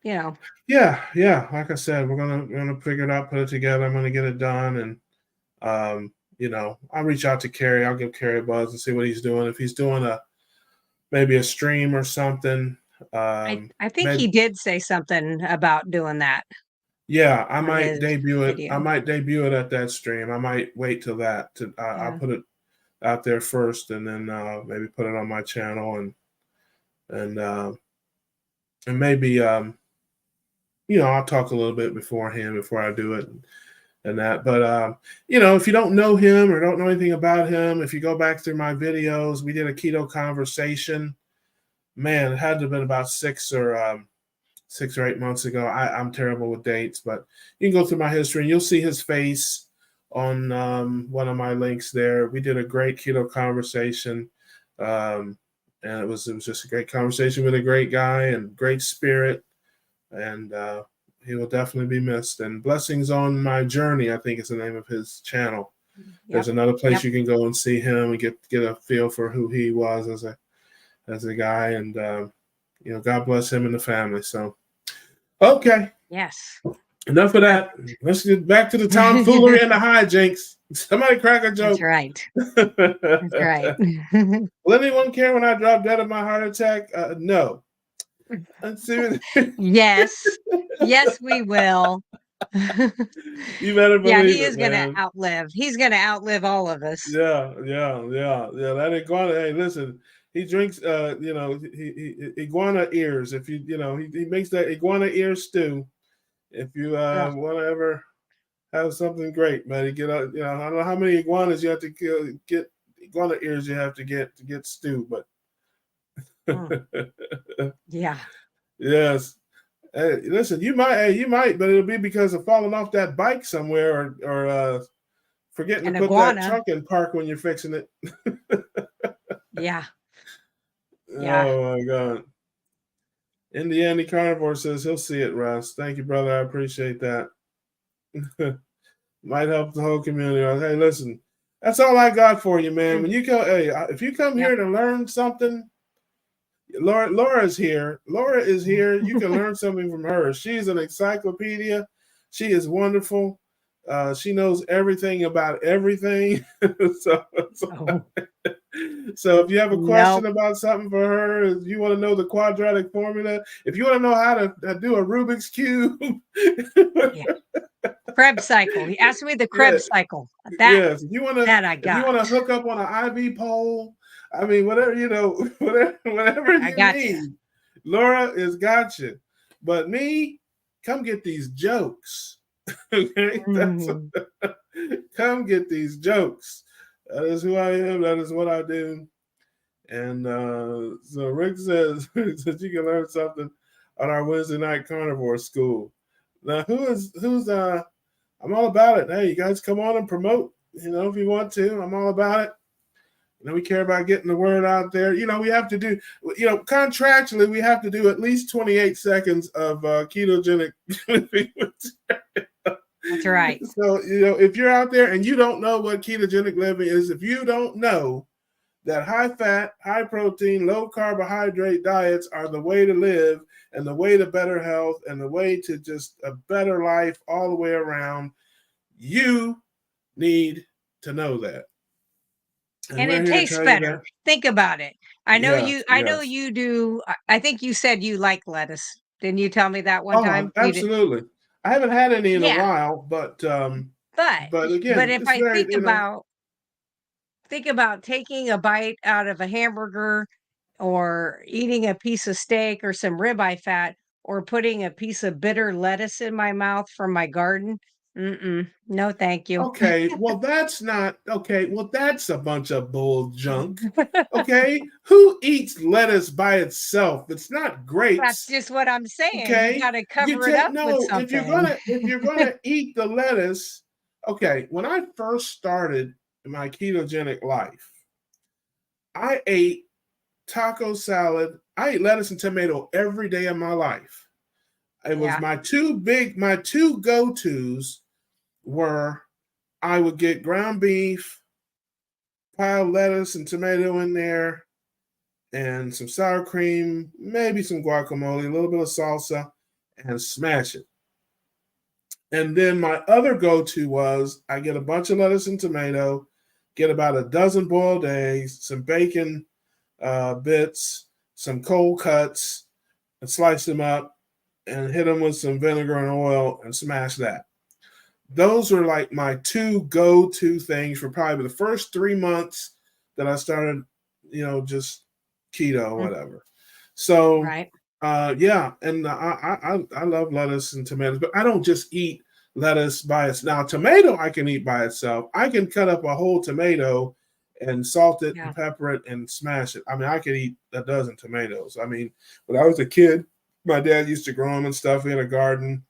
Speaker 3: you know.
Speaker 2: Yeah, yeah. Like I said, we're gonna figure it out, put it together. I'm gonna get it done, and I'll reach out to Kerry. I'll give Kerry a buzz and see what he's doing. If he's doing maybe a stream or something,
Speaker 3: I think
Speaker 2: maybe,
Speaker 3: he did say something about doing that
Speaker 2: yeah, I
Speaker 3: on
Speaker 2: might
Speaker 3: his
Speaker 2: debut it. I
Speaker 3: video.
Speaker 2: might debut it at that stream. I might wait till that. I'll
Speaker 3: Yeah.
Speaker 2: put it out there first, and then maybe put it on my channel, and maybe I'll talk a little bit beforehand before I do it. And that. But if you don't know him or don't know anything about him, if you go back through my videos, we did a keto conversation. Man, it had to have been about 6 or 8 months ago. I'm terrible with dates, but you can go through my history and you'll see his face on one of my links there. We did a great keto conversation, and it was just a great conversation with a great guy and great spirit, and he will definitely be missed. And Blessings on My Journey, I think is the name of his channel. There's
Speaker 3: Yep.
Speaker 2: another place
Speaker 3: Yep.
Speaker 2: you can go and see him and get a feel for who he was as a guy. And God bless him and the family. So, okay,
Speaker 3: Yes.
Speaker 2: enough of that. Let's get back to the tomfoolery and the hijinks. Somebody crack a
Speaker 3: That's
Speaker 2: joke.
Speaker 3: right. That's right.
Speaker 2: Will anyone care when I drop dead of my heart attack? No. Let's see.
Speaker 3: Yes. Yes, we will.
Speaker 2: You better
Speaker 3: Yeah,
Speaker 2: believe
Speaker 3: he
Speaker 2: it,
Speaker 3: is gonna
Speaker 2: man.
Speaker 3: outlive. He's gonna outlive all of us.
Speaker 2: Yeah. That iguana. Hey, listen. He drinks. Iguana ears. If he makes that iguana ear stew. If you
Speaker 3: Ugh.
Speaker 2: want to ever have something great, man, get out. I don't know how many iguanas you have to kill, get iguana ears you have to get stew, but
Speaker 3: Yeah.
Speaker 2: yes. Hey, listen, you might, but it'll be because of falling off that bike somewhere or forgetting to
Speaker 3: An
Speaker 2: put that
Speaker 3: iguana.
Speaker 2: truck in park when you're fixing it.
Speaker 3: Yeah. Yeah.
Speaker 2: Oh my God. Indiana Carnivore says he'll see it, Russ. Thank you, brother. I appreciate that. Might help the whole community. Hey, listen, that's all I got for you, man.
Speaker 3: Mm.
Speaker 2: When you go, hey, if you come
Speaker 3: Yep.
Speaker 2: here to learn something, Laura's here. Laura is here. You can learn something from her. She's an encyclopedia. She is wonderful. She knows everything about everything. so,
Speaker 3: Oh,
Speaker 2: so if you have a question
Speaker 3: nope.
Speaker 2: about something for her, if you want to know the quadratic formula, if you want to know how to do a Rubik's cube,
Speaker 3: Yeah. Krebs cycle. He asked me the
Speaker 2: yeah,
Speaker 3: Krebs cycle. That
Speaker 2: yes.
Speaker 3: I
Speaker 2: If you
Speaker 3: got.
Speaker 2: want to hook up on an IV pole, I mean, whatever whatever
Speaker 3: I
Speaker 2: you
Speaker 3: got you.
Speaker 2: need, Laura has got you. But me, come get these jokes. Okay,
Speaker 3: Mm.
Speaker 2: come get these jokes. That is who I am. That is what I do. And so Rick says that you can learn something on our Wednesday night carnivore school. Now, who's I'm all about it. Hey, you guys come on and promote. If you want to, I'm all about it. We care about getting the word out there. We have to do, contractually, we have to do at least 28 seconds of ketogenic living.
Speaker 3: That's right.
Speaker 2: So, if you're out there and you don't know what ketogenic living is, if you don't know that high fat, high protein, low carbohydrate diets are the way to live and the way to better health and the way to just a better life all the way around, you need to know that. And
Speaker 3: And
Speaker 2: we're
Speaker 3: it
Speaker 2: here to
Speaker 3: tastes
Speaker 2: tell you that.
Speaker 3: better. Think about it. I know
Speaker 2: Yes,
Speaker 3: you
Speaker 2: yes.
Speaker 3: do. I think you said you like lettuce. Didn't you tell me that one
Speaker 2: Oh,
Speaker 3: time? You did.
Speaker 2: absolutely. I haven't had any in a
Speaker 3: Yeah.
Speaker 2: while, but
Speaker 3: But but
Speaker 2: again,
Speaker 3: if
Speaker 2: it's
Speaker 3: I
Speaker 2: very,
Speaker 3: think about taking a bite out of a hamburger or eating a piece of steak or some ribeye fat or putting a piece of bitter lettuce in my mouth from my garden. Mm-mm. No, thank you.
Speaker 2: okay, well, that's not okay. Well, that's a bunch of bull junk. Okay, who eats lettuce by itself? It's not
Speaker 3: That's
Speaker 2: grapes.
Speaker 3: just what I'm saying. You
Speaker 2: Okay,
Speaker 3: got to
Speaker 2: you
Speaker 3: cover it
Speaker 2: take
Speaker 3: up with
Speaker 2: no.
Speaker 3: something.
Speaker 2: If you're gonna eat the lettuce, okay. When I first started my ketogenic life, I ate taco salad. I ate lettuce and tomato every day of my life. It was
Speaker 3: Yeah.
Speaker 2: my two go-tos were I would get ground beef, pile lettuce and tomato in there, and some sour cream, maybe some guacamole, a little bit of salsa, and smash it. And then my other go-to was I get a bunch of lettuce and tomato, get about a dozen boiled eggs, some bacon bits, some cold cuts, and slice them up and hit them with some vinegar and oil and smash that. Those were like my two go-to things for probably the first 3 months that I started, just keto or
Speaker 3: Mm.
Speaker 2: whatever. So,
Speaker 3: Right.
Speaker 2: yeah, and I love lettuce and tomatoes, but I don't just eat lettuce by itself. Now, tomato I can eat by itself. I can cut up a whole tomato and salt it
Speaker 3: Yeah.
Speaker 2: and pepper it and smash it. I mean, I could eat a dozen tomatoes. I mean, when I was a kid, my dad used to grow them and stuff. We had a garden,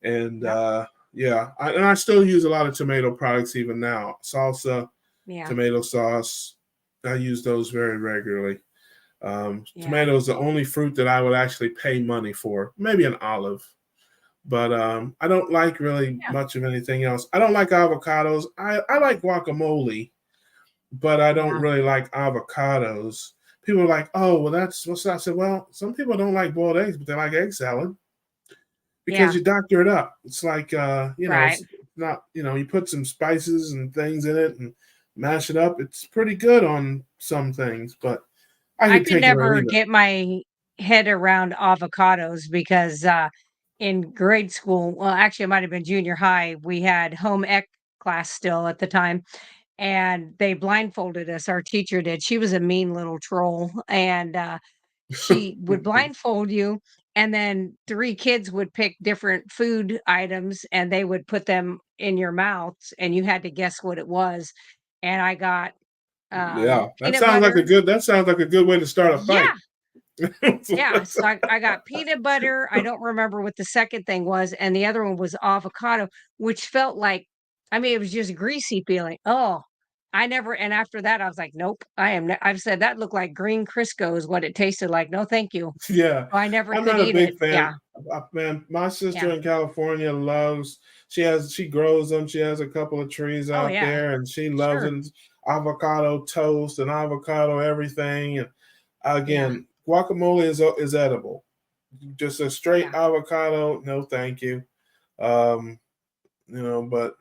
Speaker 2: and
Speaker 3: Yep.
Speaker 2: yeah, I still use a lot of tomato products even now. Salsa,
Speaker 3: Yeah.
Speaker 2: tomato sauce, I use those very regularly.
Speaker 3: Yeah.
Speaker 2: Tomato is the only fruit that I would actually pay money for. Maybe an olive, but I don't like really
Speaker 3: Yeah.
Speaker 2: much of anything else. I don't like avocados. I like guacamole, but I don't
Speaker 3: Yeah.
Speaker 2: really like avocados. People are like, oh, well, that's what's that? I said, well, some people don't like boiled eggs, but they like egg salad because
Speaker 3: Yeah.
Speaker 2: you doctor it up. It's like,
Speaker 3: Right.
Speaker 2: it's not, you put some spices and things in it and mash it up. It's pretty good on some things, but I
Speaker 3: I
Speaker 2: could
Speaker 3: could
Speaker 2: take it or
Speaker 3: never
Speaker 2: leave it.
Speaker 3: get my head around avocados because in grade school, well, actually, it might have been junior high, we had home ec class still at the time, and they blindfolded us. Our teacher did. She was a mean little troll, and she would blindfold you, and then three kids would pick different food items, and they would put them in your mouths, and you had to guess what it was. And I got
Speaker 2: Yeah,
Speaker 3: peanut butter.
Speaker 2: that sounds like a good way to start a fight.
Speaker 3: Yeah, yeah, so I got peanut butter, I don't remember what the second thing was, and the other one was avocado, which felt like, I mean, it was just greasy feeling. Oh, I never, and after that, I was like, "Nope, I've said that looked like green Crisco is what it tasted like. No, thank you."
Speaker 2: Yeah,
Speaker 3: So I never
Speaker 2: I'm
Speaker 3: could
Speaker 2: not a
Speaker 3: eat it.
Speaker 2: big fan.
Speaker 3: Yeah,
Speaker 2: Man, my sister
Speaker 3: yeah,
Speaker 2: in California loves. She grows them. She has a couple of trees
Speaker 3: Oh,
Speaker 2: out
Speaker 3: yeah.
Speaker 2: there, and she loves
Speaker 3: Sure.
Speaker 2: it. Avocado toast and avocado everything. And
Speaker 3: Yeah.
Speaker 2: again, guacamole is edible. Just a straight
Speaker 3: Yeah.
Speaker 2: avocado, no, thank you. Um, but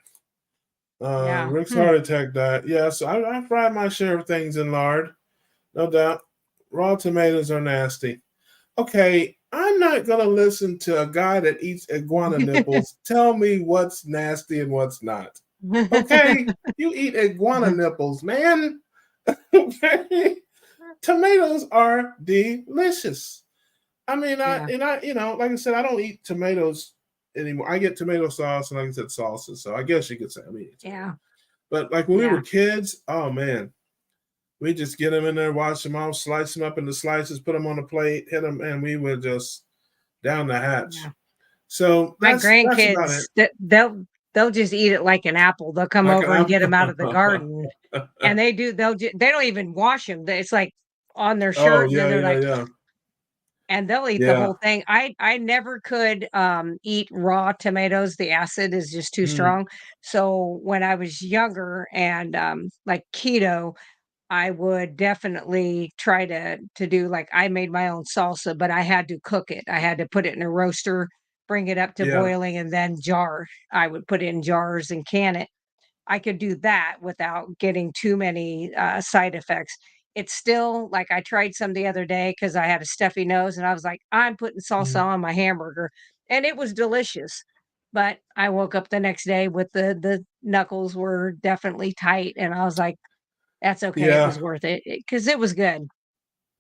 Speaker 3: Yeah.
Speaker 2: Rick's
Speaker 3: Hmm.
Speaker 2: heart attack diet. Yes, I fried my share of things in lard, no doubt. Raw tomatoes are nasty. Okay, I'm not gonna listen to a guy that eats iguana nipples tell me what's nasty and what's not. Okay, you eat iguana nipples, man. Okay, tomatoes are delicious. I mean,
Speaker 3: Yeah.
Speaker 2: like I said, I don't eat tomatoes anymore. I get tomato sauce and, like I said, salsa. So I guess you could say I'm eating tomato.
Speaker 3: Yeah.
Speaker 2: But like when we were
Speaker 3: Yeah.
Speaker 2: kids, oh man, we just get them in there, wash them off, slice them up into slices, put them on a plate, hit them, and we would just down the hatch.
Speaker 3: Yeah.
Speaker 2: So
Speaker 3: My
Speaker 2: that's about it.
Speaker 3: grandkids, they'll just eat it like an apple. They'll come
Speaker 2: Like an
Speaker 3: over and get
Speaker 2: apple.
Speaker 3: them out of the garden, and they don't even wash them. It's like on their
Speaker 2: Oh
Speaker 3: shirt, and then
Speaker 2: yeah,
Speaker 3: they're
Speaker 2: yeah,
Speaker 3: like,
Speaker 2: yeah,
Speaker 3: and they'll eat the
Speaker 2: yeah.
Speaker 3: whole thing. I never could, eat raw tomatoes. The acid is just too
Speaker 2: Mm,
Speaker 3: strong. So when I was younger and, like keto, I would definitely try to do like I made my own salsa, but I had to cook it. I had to put it in a roaster, bring it up to
Speaker 2: yeah,
Speaker 3: boiling, and then jar. I would put it in jars and can it. I could do that without getting too many side effects. It's still like I tried some the other day because I had a stuffy nose, and I was like, I'm putting salsa
Speaker 2: mm,
Speaker 3: on my hamburger, and it was delicious. But I woke up the next day with the knuckles were definitely tight, and I was like, that's okay, it was
Speaker 2: yeah,
Speaker 3: worth it, because it was good.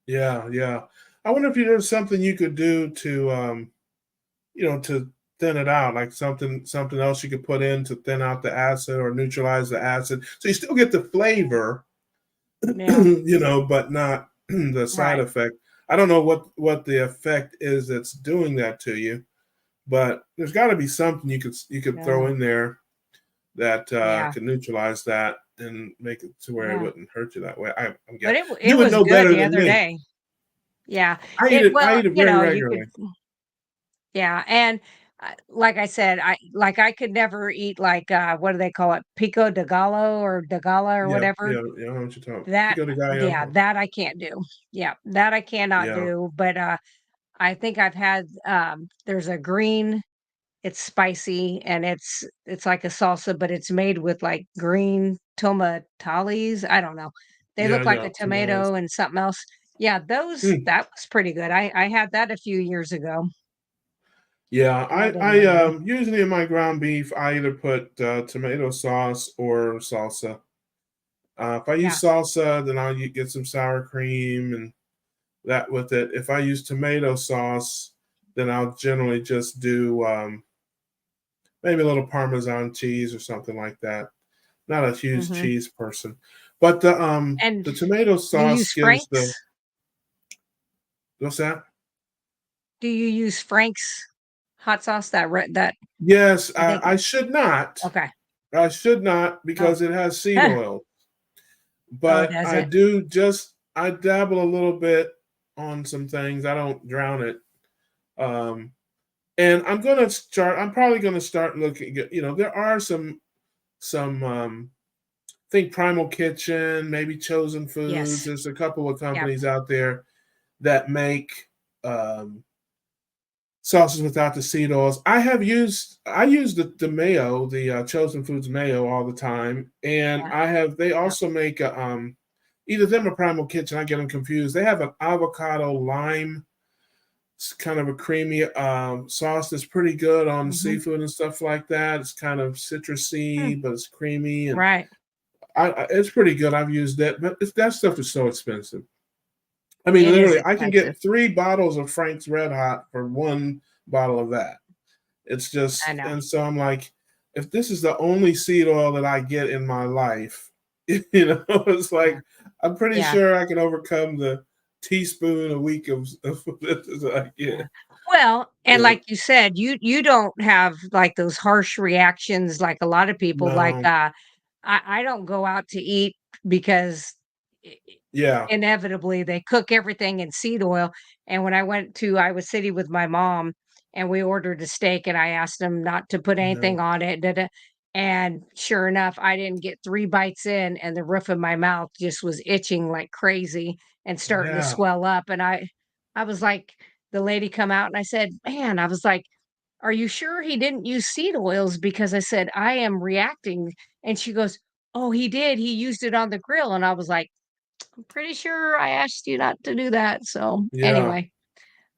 Speaker 2: yeah, yeah. I wonder if there's something you could do to thin it out, like something else you could put in to thin out the acid or neutralize the acid, so you still get the flavor,
Speaker 3: Yeah,
Speaker 2: but not the side
Speaker 3: right.
Speaker 2: effect. I don't know what the effect is that's doing that to you, but there's got to be something you could throw
Speaker 3: Yeah,
Speaker 2: in there that
Speaker 3: yeah,
Speaker 2: can neutralize that and make it to where it
Speaker 3: yeah.
Speaker 2: wouldn't hurt you that way. I'm
Speaker 3: But
Speaker 2: guessing
Speaker 3: it
Speaker 2: you would
Speaker 3: was
Speaker 2: know
Speaker 3: good
Speaker 2: better
Speaker 3: the
Speaker 2: than
Speaker 3: other
Speaker 2: me.
Speaker 3: day. Yeah.
Speaker 2: I eat
Speaker 3: It
Speaker 2: it. I
Speaker 3: well,
Speaker 2: eat it very
Speaker 3: you could
Speaker 2: regularly.
Speaker 3: yeah, and, like I said, I could never eat, like, what do they call it? Pico de gallo or de gala or
Speaker 2: Yeah,
Speaker 3: whatever.
Speaker 2: yeah, yeah. I know what you're talking.
Speaker 3: That
Speaker 2: Pico de
Speaker 3: yeah,
Speaker 2: gallo.
Speaker 3: that I can't do. Yeah, that I cannot
Speaker 2: Yeah,
Speaker 3: do, but, I think I've had, there's a green. It's spicy and it's like a salsa, but it's made with, like, green tomatales, I don't know. They
Speaker 2: yeah,
Speaker 3: look like
Speaker 2: yeah.
Speaker 3: a
Speaker 2: Tamales.
Speaker 3: tomato and something else. Yeah,
Speaker 2: Hmm.
Speaker 3: that was pretty good. I had that a few years ago,
Speaker 2: Yeah,
Speaker 3: and I
Speaker 2: I
Speaker 3: didn't
Speaker 2: I
Speaker 3: mind it.
Speaker 2: usually in my ground beef I either put tomato sauce or salsa. If I
Speaker 3: Yeah,
Speaker 2: use salsa, then I'll get some sour cream and that with it. If I use tomato sauce, then I'll generally just do maybe a little Parmesan cheese or something like that. Not a huge
Speaker 3: mhm.
Speaker 2: cheese person, but
Speaker 3: And
Speaker 2: the tomato
Speaker 3: do you
Speaker 2: sauce
Speaker 3: use
Speaker 2: gives
Speaker 3: Frank's?
Speaker 2: the what's that?
Speaker 3: Do you use Frank's hot sauce? That
Speaker 2: Yes,
Speaker 3: I think
Speaker 2: I should not.
Speaker 3: okay.
Speaker 2: I should not
Speaker 3: Oh.
Speaker 2: because it has seed oil.
Speaker 3: Oh,
Speaker 2: But
Speaker 3: does
Speaker 2: I
Speaker 3: it?
Speaker 2: do I dabble a little bit on some things. I don't drown it. Um, and I'm probably gonna start looking at, there are some think Primal Kitchen, maybe Chosen Foods.
Speaker 3: Yes.
Speaker 2: There's a couple of
Speaker 3: Yep.
Speaker 2: companies out there that make um sauces without the seed oils. I use the mayo, the Chosen Foods mayo all the time, and
Speaker 3: Yeah.
Speaker 2: they
Speaker 3: Yep.
Speaker 2: also make a either them or Primal Kitchen. I get them confused. They have an avocado lime, kind of a creamy sauce that's pretty good on
Speaker 3: Mhm.
Speaker 2: seafood and stuff like that. It's kind of
Speaker 3: Hmm.
Speaker 2: citrusy, but it's creamy, and
Speaker 3: Right.
Speaker 2: it's pretty good. I've used it, but that stuff is so expensive. I mean,
Speaker 3: It is
Speaker 2: literally, I can
Speaker 3: expensive.
Speaker 2: get 3 bottles of Frank's Red Hot for 1 bottle of that. It's
Speaker 3: I
Speaker 2: just,
Speaker 3: know.
Speaker 2: and so I'm like, if this is the only seed oil that I get in my life, it's
Speaker 3: Yeah.
Speaker 2: like I'm pretty
Speaker 3: Yeah.
Speaker 2: sure I can overcome the teaspoon a week of this that I
Speaker 3: Yeah.
Speaker 2: get.
Speaker 3: Well, and
Speaker 2: Yeah.
Speaker 3: like you said, you don't have, like, those harsh reactions like a lot of people, like,
Speaker 2: No.
Speaker 3: I don't go out to eat because
Speaker 2: Yeah.
Speaker 3: inevitably they cook everything in seed oil, and when I went to Iowa City with my mom, and we ordered a steak, and I asked him not to put anything
Speaker 2: No.
Speaker 3: on it, and sure enough, I didn't get 3 bites in, and the roof of my mouth just was itching like crazy and starting to
Speaker 2: Yeah.
Speaker 3: swell up, and I was like the lady come out, and I said, "Man," I was like, "Are you sure he didn't use seed oils?" Because I said, "I am reacting," and she goes, "Oh, he did, he used it on the grill," and I was like, "I'm pretty sure I asked you not to do that," so,
Speaker 2: Yeah.
Speaker 3: anyway,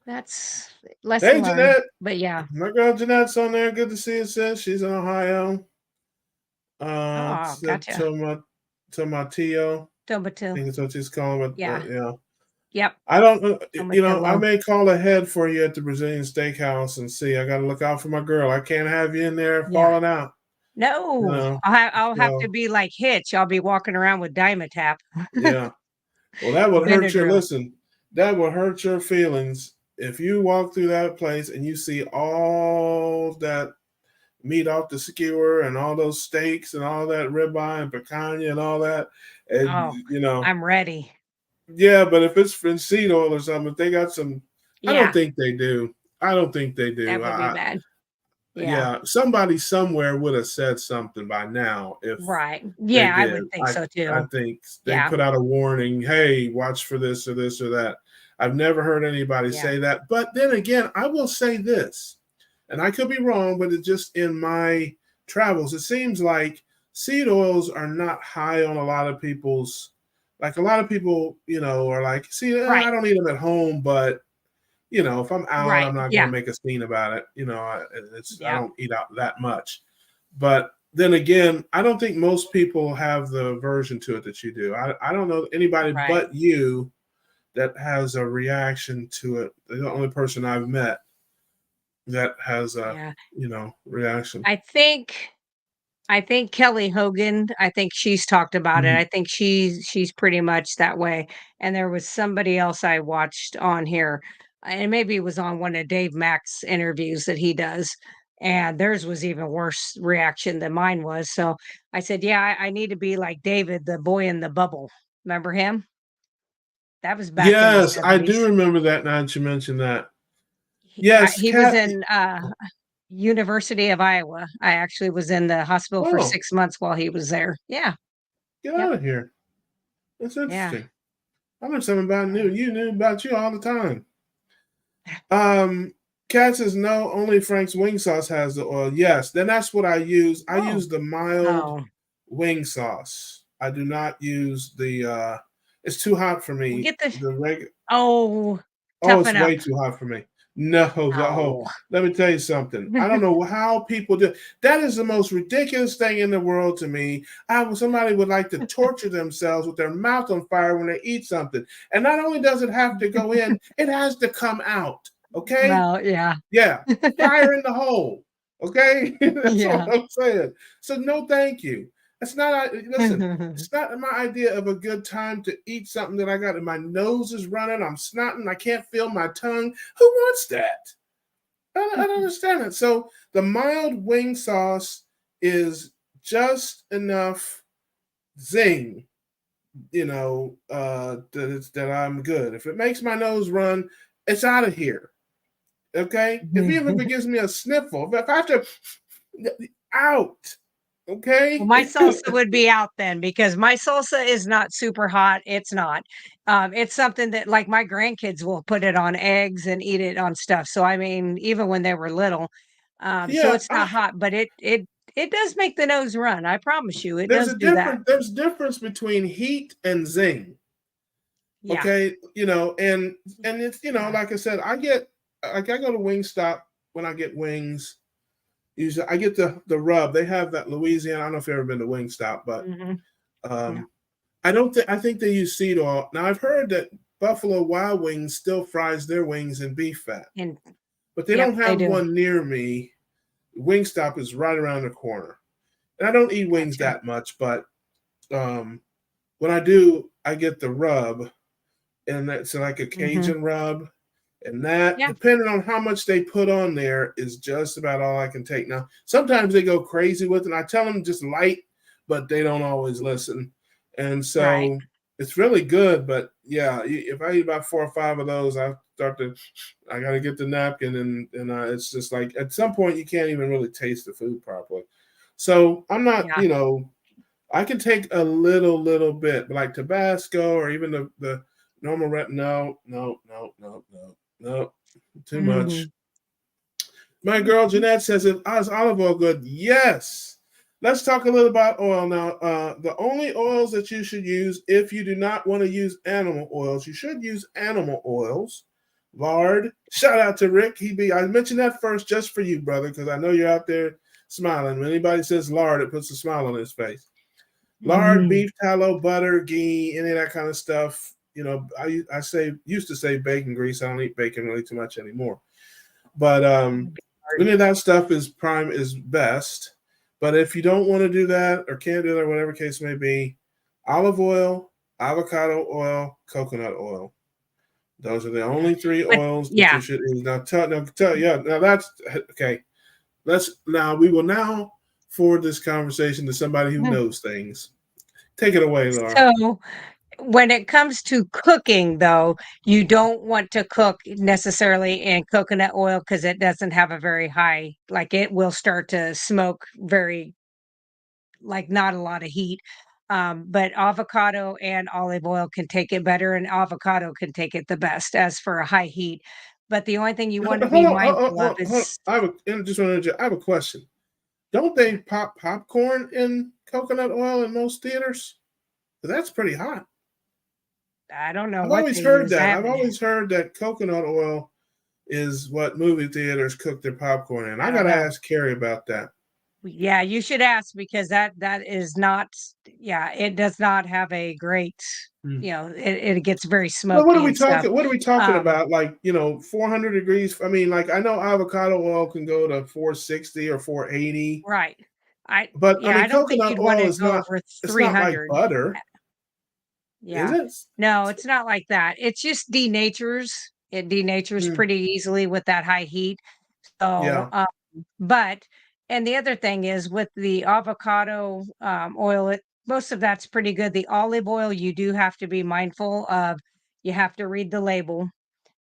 Speaker 3: that's lesson
Speaker 2: Hey,
Speaker 3: learned,
Speaker 2: Jeanette.
Speaker 3: but yeah.
Speaker 2: My girl Jeanette's on there. Good to see you, sis. She's in Ohio.
Speaker 3: Oh, gotcha.
Speaker 2: To my Tio. I
Speaker 3: Tomato.
Speaker 2: think it's what she's calling it.
Speaker 3: Yeah.
Speaker 2: Yeah.
Speaker 3: Yep.
Speaker 2: I don't know. I
Speaker 3: Tomatillo.
Speaker 2: may call ahead for you at the Brazilian steakhouse and see. I got to look out for my girl. I can't have you in there
Speaker 3: Yeah.
Speaker 2: falling out. You
Speaker 3: No,
Speaker 2: know.
Speaker 3: I'll have to
Speaker 2: So
Speaker 3: be like Hitch, I'll be walking around with Dimetapp.
Speaker 2: yeah. Well, that would hurt your
Speaker 3: Benadryl.
Speaker 2: listen. That would hurt your feelings if you walk through that place and you see all that meat off the skewer and all those steaks and all that ribeye and picanha and all that. And
Speaker 3: Oh, I'm ready.
Speaker 2: yeah, but if it's from seed oil or something, if they got some, I don't
Speaker 3: Yeah,
Speaker 2: think they do. I don't think they do.
Speaker 3: that would be bad. Yeah,
Speaker 2: Yeah, somebody somewhere would have said something by now if
Speaker 3: right.
Speaker 2: they
Speaker 3: Yeah, I
Speaker 2: did.
Speaker 3: would think so
Speaker 2: I
Speaker 3: too.
Speaker 2: think they
Speaker 3: Yeah,
Speaker 2: put out a warning, hey, watch for this or this or that. I've never heard anybody
Speaker 3: yeah,
Speaker 2: say that. But then again, I will say this, and I could be wrong, but it's just in my travels, it seems like seed oils are not high on a lot of people's, like a lot of people, are like, see, I
Speaker 3: right,
Speaker 2: don't eat them at home, but if I'm out,
Speaker 3: right.
Speaker 2: I'm not going to
Speaker 3: Yeah,
Speaker 2: make a scene about it. I
Speaker 3: yeah,
Speaker 2: don't eat out that much. But then again, I don't think most people have the aversion to it that you do. I don't know anybody
Speaker 3: right.
Speaker 2: but you that has a reaction to it. You're the only person I've met that has a,
Speaker 3: Yeah.
Speaker 2: reaction.
Speaker 3: I think I think Kelly Hogan, I think she's talked about it.
Speaker 2: Mhm.
Speaker 3: I think she's pretty much that way. And there was somebody else I watched on here, and maybe it was on one of Dave Mack's interviews that he does. And theirs was even worse reaction than mine was. So I said, "Yeah, I need to be like David, the boy in the bubble." Remember him? That was back in the
Speaker 2: Yes, I
Speaker 3: 70s.
Speaker 2: do remember that now that you mentioned that. Yes,
Speaker 3: He was
Speaker 2: Cat.
Speaker 3: in University of Iowa. I actually was in the hospital for
Speaker 2: Oh,
Speaker 3: 6 months while he was there. Yeah.
Speaker 2: get
Speaker 3: Yep.
Speaker 2: out of here. That's
Speaker 3: Yeah.
Speaker 2: interesting. I know something about
Speaker 3: Yeah.
Speaker 2: you knew about you all the time. Um, Cat says no, only Frank's wing sauce has the oil. Yes, then that's what I use. I
Speaker 3: Oh.
Speaker 2: use the mild
Speaker 3: Oh.
Speaker 2: wing sauce. I do not use the it's too hot for
Speaker 3: We
Speaker 2: me.
Speaker 3: get the
Speaker 2: The regular
Speaker 3: Oh,
Speaker 2: Oh, it's
Speaker 3: toughen up.
Speaker 2: way too hot for me. No,
Speaker 3: Oh.
Speaker 2: let me tell you something. I don't know how people do. That is the most ridiculous thing in the world to me. Somebody would like to torture themselves with their mouth on fire when they eat something. And not only does it have to go in, it has to come out. Okay?
Speaker 3: Well, yeah.
Speaker 2: Yeah. Fire in the hole. Okay? That's all
Speaker 3: Yeah.
Speaker 2: I'm saying. So no, thank you. It's not listen, it's not my idea of a good time to eat something that I got and my nose is running, I'm snotting, I can't feel my tongue. Who wants that? I don't understand it. So the mild wing sauce is just enough zing, that I'm good. If it makes my nose run, it's out of here. Okay? Even if it gives me a sniffle, if I have to out,
Speaker 3: Well,
Speaker 2: okay?
Speaker 3: my salsa would be out then because my salsa is not super hot. It's not. It's something that like my grandkids will put it on eggs and eat it on stuff. So I mean, even when they were little, so
Speaker 2: Yeah,
Speaker 3: it's not hot, but it does make the nose run. I promise you, it does do that.
Speaker 2: there's difference between heat and zing.
Speaker 3: Yeah,
Speaker 2: Okay, and it's
Speaker 3: yeah.
Speaker 2: like I said, I go to Wingstop when I get wings. Usually, I get the rub. They have that Louisiana. I don't know if you've ever been to Wingstop, but
Speaker 3: Hmm. No,
Speaker 2: um, I don't think I think they use seed oil. Now I've heard that Buffalo Wild Wings still fries their wings in beef fat,
Speaker 3: and
Speaker 2: but they
Speaker 3: yep,
Speaker 2: don't
Speaker 3: they
Speaker 2: have
Speaker 3: do.
Speaker 2: one near me. Wingstop is right around the corner, and I don't eat wings
Speaker 3: Gotcha.
Speaker 2: that much, but um, when I do, I get the rub, and that's like a
Speaker 3: Hmm.
Speaker 2: Cajun rub. And that,
Speaker 3: Yeah,
Speaker 2: depending on how much they put on there, is just about all I can take. Now, sometimes they go crazy with it. And I tell them just light, but they don't always listen. And
Speaker 3: right.
Speaker 2: so it's really good, but yeah, if I eat about 4 or 5 of those, I got to get the napkin, and it's just like at some point you can't even really taste the food properly. So I'm not,
Speaker 3: Yeah.
Speaker 2: I can take a little bit, but like Tabasco or even the normal red. No, no, no, no, no, no, too much.
Speaker 3: Mhm.
Speaker 2: My girl Jeanette says, "Is olive oil good?" Yes. Let's talk a little about oil now. The only oils that you should use if you do not want to use animal oils, you should use animal oils. Lard. Shout out to Rick. I mentioned that first just for you, brother, because I know you're out there smiling. When anybody says lard, it puts a smile on his face. Lard,
Speaker 3: Mhm.
Speaker 2: beef tallow, butter, ghee, any of that kind of stuff. I used to say bacon grease. I don't eat bacon really too much anymore. But any of that stuff is best. But if you don't want to do that or can't do that, or whatever case may be, olive oil, avocado oil, coconut oil. Those are the
Speaker 3: Yeah.
Speaker 2: only three
Speaker 3: But
Speaker 2: oils that you
Speaker 3: yeah.
Speaker 2: should use. Now that's okay. We will now forward this conversation to somebody who
Speaker 3: Mm.
Speaker 2: knows things. Take it away, Laura.
Speaker 3: So when it comes to cooking, though, you don't want to cook necessarily in coconut oil because it doesn't have a very high, like it will start to smoke very, like not a lot of heat. But avocado and olive oil can take it better, and avocado can take it the best as for a high heat. But the only thing you want to
Speaker 2: Hold
Speaker 3: be
Speaker 2: on,
Speaker 3: mindful of
Speaker 2: hold on.
Speaker 3: is
Speaker 2: Just want to. I have a question. Don't they pop popcorn in coconut oil in most theaters? That's pretty hot.
Speaker 3: I don't know
Speaker 2: I've
Speaker 3: what
Speaker 2: always
Speaker 3: they
Speaker 2: heard
Speaker 3: use. I
Speaker 2: that. I've
Speaker 3: haven't.
Speaker 2: always heard that coconut oil is what movie theaters cook their popcorn in.
Speaker 3: I
Speaker 2: I
Speaker 3: don't
Speaker 2: gotta
Speaker 3: know.
Speaker 2: ask Carrie about that.
Speaker 3: Yeah, you should ask because that is not, yeah, it does not have a great,
Speaker 2: Hmm.
Speaker 3: it gets very
Speaker 2: Well, what are
Speaker 3: smoky
Speaker 2: we
Speaker 3: and stuff.
Speaker 2: talking? What are we talking
Speaker 3: Um,
Speaker 2: about? Like 400 degrees. I mean, like I know avocado oil can go to 460 or 480,
Speaker 3: right.
Speaker 2: but I
Speaker 3: Yeah, I
Speaker 2: mean,
Speaker 3: don't think
Speaker 2: coconut
Speaker 3: you'd want
Speaker 2: oil
Speaker 3: to
Speaker 2: is
Speaker 3: go
Speaker 2: not.
Speaker 3: over
Speaker 2: It's not like
Speaker 3: 300.
Speaker 2: butter, is
Speaker 3: Yeah.
Speaker 2: it?
Speaker 3: No, it's not like that. It's just denatures. It denatures
Speaker 2: Hmm.
Speaker 3: pretty easily with that high heat. So,
Speaker 2: Yeah.
Speaker 3: but and the other thing is with the avocado oil, most of that's pretty good. The olive oil, you do have to be mindful of. You have to read the label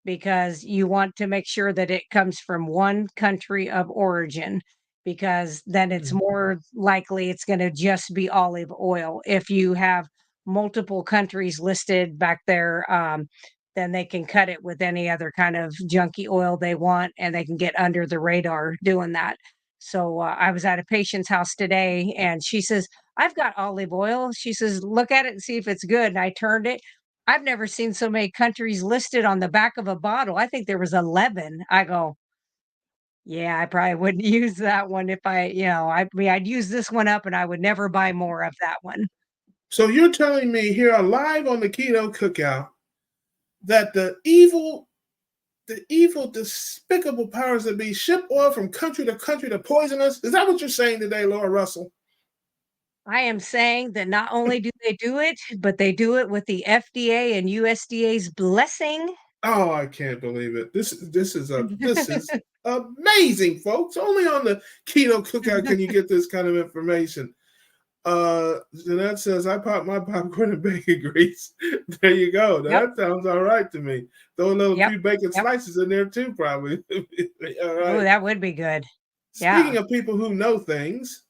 Speaker 3: because you want to make sure that it comes from one country of origin because then it's
Speaker 2: Hmm.
Speaker 3: more likely it's going to just be olive oil. If you have multiple countries listed back there, then they can cut it with any other kind of junky oil they want and they can get under the radar doing that. So I was at a patient's house today and she says, I've got olive oil. She says, look at it and see if it's good. And I turned it. I've never seen so many countries listed on the back of a bottle. I think there was 11. I go, yeah, I probably wouldn't use that one if I mean, I'd use this one up and I would never buy more of that one.
Speaker 2: So you're telling me here live on the Keto Cookout that the evil, despicable powers that be ship oil from country to country to poison us? Is that what you're saying today, Laura Russell?
Speaker 3: I am saying that not only do they do it, but they do it with the FDA and USDA's blessing.
Speaker 2: Oh, I can't believe it. This is amazing, folks. Only on the Keto Cookout can you get this kind of information. Jeanette says, I pop my popcorn in bacon grease. There you go.
Speaker 3: Yep,
Speaker 2: That sounds all right to me. Throw a little
Speaker 3: yep,
Speaker 2: few bacon
Speaker 3: yep.
Speaker 2: slices in there too, probably. All
Speaker 3: Oh,
Speaker 2: right.
Speaker 3: that would be good.
Speaker 2: Speaking
Speaker 3: Yeah.
Speaker 2: of people who know things,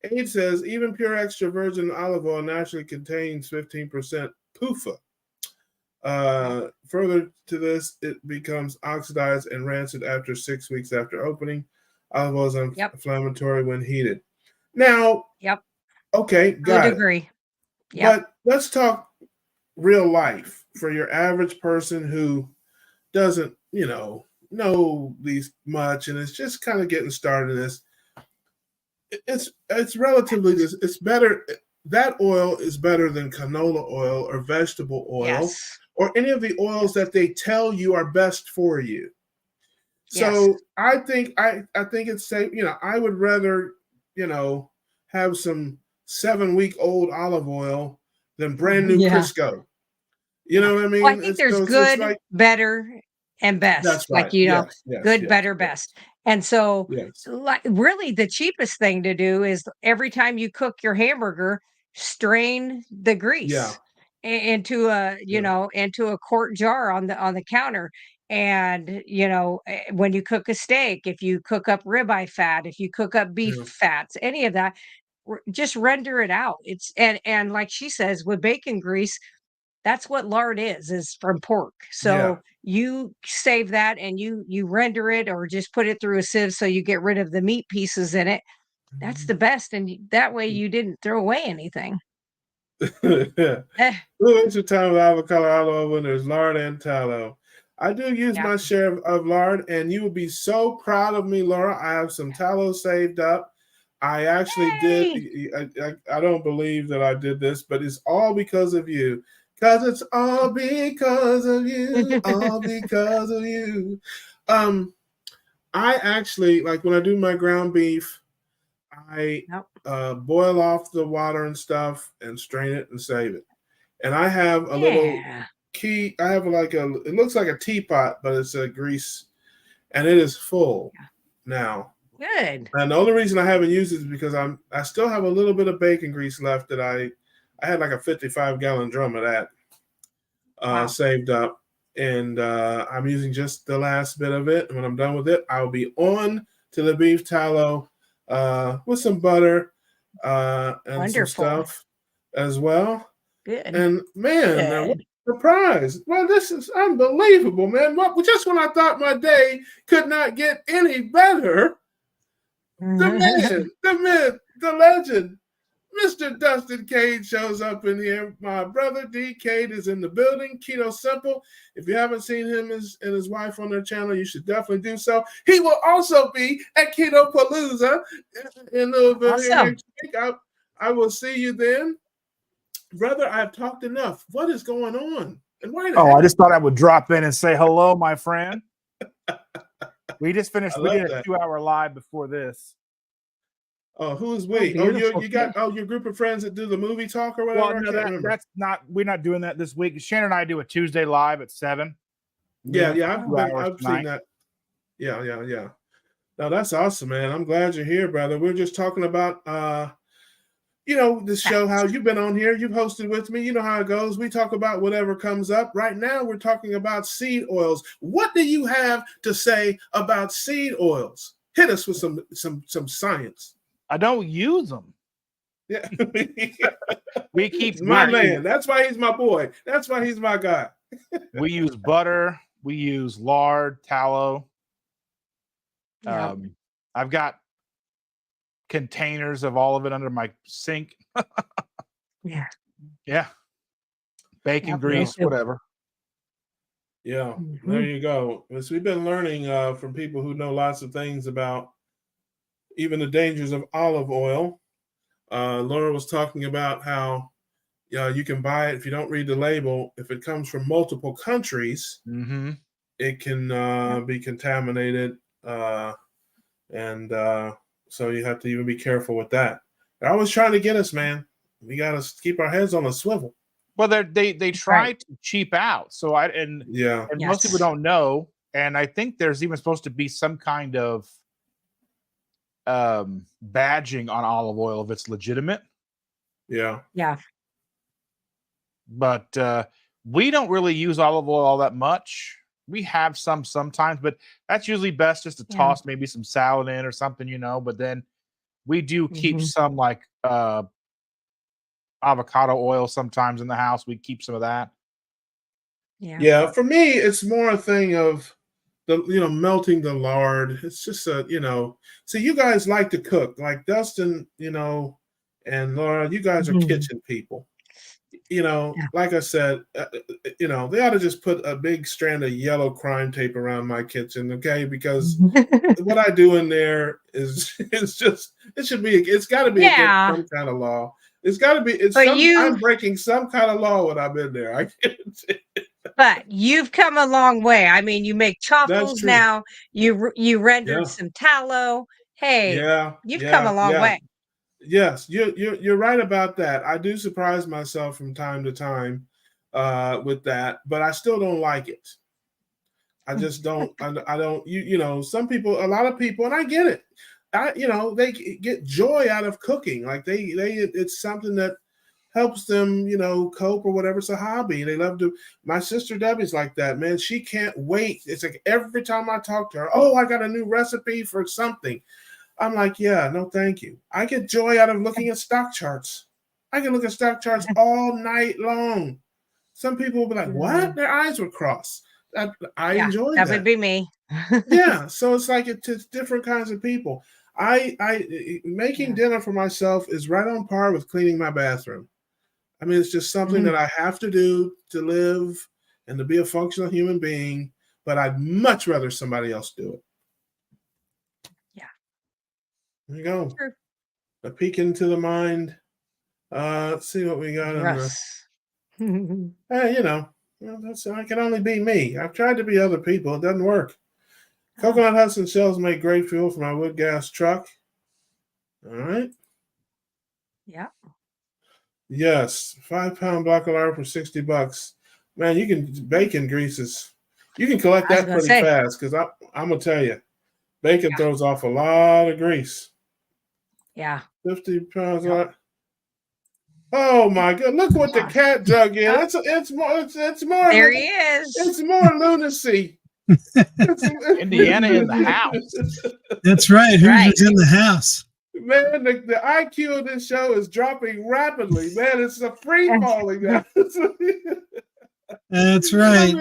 Speaker 2: Aid says even pure extra virgin olive oil naturally contains 15% PUFA.
Speaker 3: Yep.
Speaker 2: Further to this, it becomes oxidized and rancid after 6 weeks after opening. Olive oil is
Speaker 3: Yep.
Speaker 2: inflammatory when heated. Now,
Speaker 3: Yep.
Speaker 2: okay,
Speaker 3: To a
Speaker 2: got it.
Speaker 3: degree. Yep.
Speaker 2: But let's talk real life for your average person who doesn't, know these much and is just kind of getting started in this. It's relatively this. It's better. That oil is better than canola oil or vegetable oil
Speaker 3: Yes.
Speaker 2: or any of the oils
Speaker 3: Yes.
Speaker 2: that they tell you are best for you.
Speaker 3: Yes.
Speaker 2: So I think it's safe. I would rather have some 7 week old olive oil than brand new
Speaker 3: Yeah.
Speaker 2: Crisco. You
Speaker 3: Yeah.
Speaker 2: know what I
Speaker 3: Well, I
Speaker 2: mean?
Speaker 3: think
Speaker 2: It's
Speaker 3: there's
Speaker 2: so it's
Speaker 3: good,
Speaker 2: like
Speaker 3: better, and best.
Speaker 2: that's
Speaker 3: Like,
Speaker 2: right. Yes, yes,
Speaker 3: good,
Speaker 2: yes,
Speaker 3: better,
Speaker 2: yes,
Speaker 3: best. And so,
Speaker 2: yes.
Speaker 3: like, really, the cheapest thing to do is every time you cook your hamburger, strain the
Speaker 2: Yeah,
Speaker 3: grease. into a,
Speaker 2: Yeah.
Speaker 3: into a quart jar on the counter. And, when you cook a steak, if you cook up ribeye fat, if you cook up beef
Speaker 2: Yeah.
Speaker 3: fats, any of that, just render it out. And like she says, with bacon grease, that's what lard is from pork.
Speaker 2: Yeah.
Speaker 3: So you save that and you render it or just put it through a sieve so you get rid of the meat pieces in it. That's the best, and that way you didn't throw away anything.
Speaker 2: Yeah.
Speaker 3: Eh,
Speaker 2: Who makes your time with avocado olive oil when there's lard and tallow? I do use
Speaker 3: yeah.
Speaker 2: my share of lard, and you will be so proud of me, Laura. I have some tallow saved up. I actually did.
Speaker 3: Yay!
Speaker 2: I don't believe that I did this, but it's all because of you. Because it's all because of you. All because of you. Um, I actually like when I do my ground beef. I
Speaker 3: Yep.
Speaker 2: boil off the water and stuff and strain it and save it. And I have a little
Speaker 3: Yeah.
Speaker 2: key. I have like it looks like a teapot, but it's a grease and it is full now.
Speaker 3: Good.
Speaker 2: And the only reason I haven't used it is because I still have a little bit of bacon grease left that I had like a 55-gallon drum of that
Speaker 3: Wow.
Speaker 2: saved up. And I'm using just the last bit of it. And when I'm done with it, I'll be on to the beef tallow with some butter and some
Speaker 3: Wonderful.
Speaker 2: stuff as well.
Speaker 3: Good.
Speaker 2: And man, what
Speaker 3: Good.
Speaker 2: a surprise. Well, this is unbelievable, man. Just when I thought my day could not get any better, the legend, Mr. Dustin Cade shows up in here. My brother D. Cade is in the building. Keto Simple. If you haven't seen him and his wife on their channel, you should definitely do so. He will also be at Keto Palooza in Louisville here
Speaker 3: Awesome.
Speaker 2: next week. I will see you then. Brother, I've talked enough. What is going on? And why the
Speaker 4: Oh,
Speaker 2: heck?
Speaker 4: I just thought I would drop in and say hello, my friend. We just finished.
Speaker 2: I
Speaker 4: We
Speaker 2: love
Speaker 4: did a
Speaker 2: that.
Speaker 4: 2-hour live before this.
Speaker 2: Oh, who's we?
Speaker 3: beautiful.
Speaker 2: You got your group of friends that do the movie talk or whatever.
Speaker 4: Well,
Speaker 2: I
Speaker 4: no,
Speaker 2: can't remember.
Speaker 4: that's not. We're not doing that this week. Shannon and I do a Tuesday live at 7.
Speaker 2: Yeah,
Speaker 4: I've
Speaker 2: I've seen that. Yeah. Now that's awesome, man. I'm glad you're here, brother. We're just talking about this show, how you've been on here, you've hosted with me, you know how it goes. We talk about whatever comes up. Right now, we're talking about seed oils. What do you have to say about seed oils? Hit us with some science.
Speaker 4: I don't use them.
Speaker 2: Yeah.
Speaker 4: We keep
Speaker 2: my man. That's why he's my boy. That's why he's my guy.
Speaker 4: We use butter. We use lard, tallow.
Speaker 3: Yep.
Speaker 4: I've got containers of all of it under my sink.
Speaker 3: Yeah.
Speaker 4: Yeah. Bacon
Speaker 3: Yep,
Speaker 4: grease,
Speaker 3: me too.
Speaker 4: whatever.
Speaker 2: Yeah,
Speaker 3: Mm-hmm.
Speaker 2: there you go. So we've been learning from people who know lots of things about even the dangers of olive oil. Laura was talking about how you can buy it if you don't read the label. If it comes from multiple countries, it can be contaminated. And so you have to even be careful with that. They're always trying to get us, man. We got to keep our heads on a swivel.
Speaker 4: Well, they try to cheap out. So most people don't know. And I think there's even supposed to be some kind of badging on olive oil if it's legitimate.
Speaker 2: Yeah.
Speaker 4: But we don't really use olive oil all that much. We have some sometimes, but that's usually best just to toss maybe some salad in or something, But then we do keep some like avocado oil sometimes in the house. We keep some of that.
Speaker 2: Yeah. For me, it's more a thing of melting the lard. It's just so you guys like to cook, like Dustin, and Laura, you guys are kitchen people. Like I said, they ought to just put a big strand of yellow crime tape around my kitchen, okay? Because what I do in there it's got to be against some kind of law. It's got to be. I'm breaking some kind of law when I'm in there. I can't.
Speaker 3: But you've come a long way. I mean, you make chaffles now. You rendered some tallow. Hey, you've come a long way.
Speaker 2: Yes, you're right about that. I do surprise myself from time to time with that, but I still don't like it. I just don't. I don't. Some people, a lot of people, and I get it. They get joy out of cooking. Like it's something that helps them, you know, cope or whatever. It's a hobby. They love to. My sister Debbie's like that, man. She can't wait. It's like every time I talk to her, oh, I got a new recipe for something. I'm like, yeah, no, thank you. I get joy out of looking at stock charts. I can look at stock charts all night long. Some people will be like, what? Their eyes would cross. I enjoy that.
Speaker 3: That would be me.
Speaker 2: Yeah. So it's like it's different kinds of people. I making dinner for myself is right on par with cleaning my bathroom. I mean, it's just something that I have to do to live and to be a functional human being, but I'd much rather somebody else do it.
Speaker 3: Yeah.
Speaker 2: There you go.
Speaker 3: True.
Speaker 2: A peek into the mind. Let's see what we got in the. Hey, you know, I can only be me. I've tried to be other people. It doesn't work. Coconut husks and shells make great fuel for my wood gas truck. All right.
Speaker 3: Yeah.
Speaker 2: Yes, 5-pound bacalar for $60. Man, you can bacon greases. You can collect that pretty fast because I'm gonna tell you, bacon throws off a lot of grease.
Speaker 3: Yeah.
Speaker 2: 50 pounds. Oh my God! Look what the cat dug in. It's more.
Speaker 3: There he is.
Speaker 2: It's more lunacy.
Speaker 4: Indiana in the house.
Speaker 5: That's right. Who's in the house?
Speaker 2: Man, the IQ of this show is dropping rapidly. Man, it's a free falling now.
Speaker 5: That's right.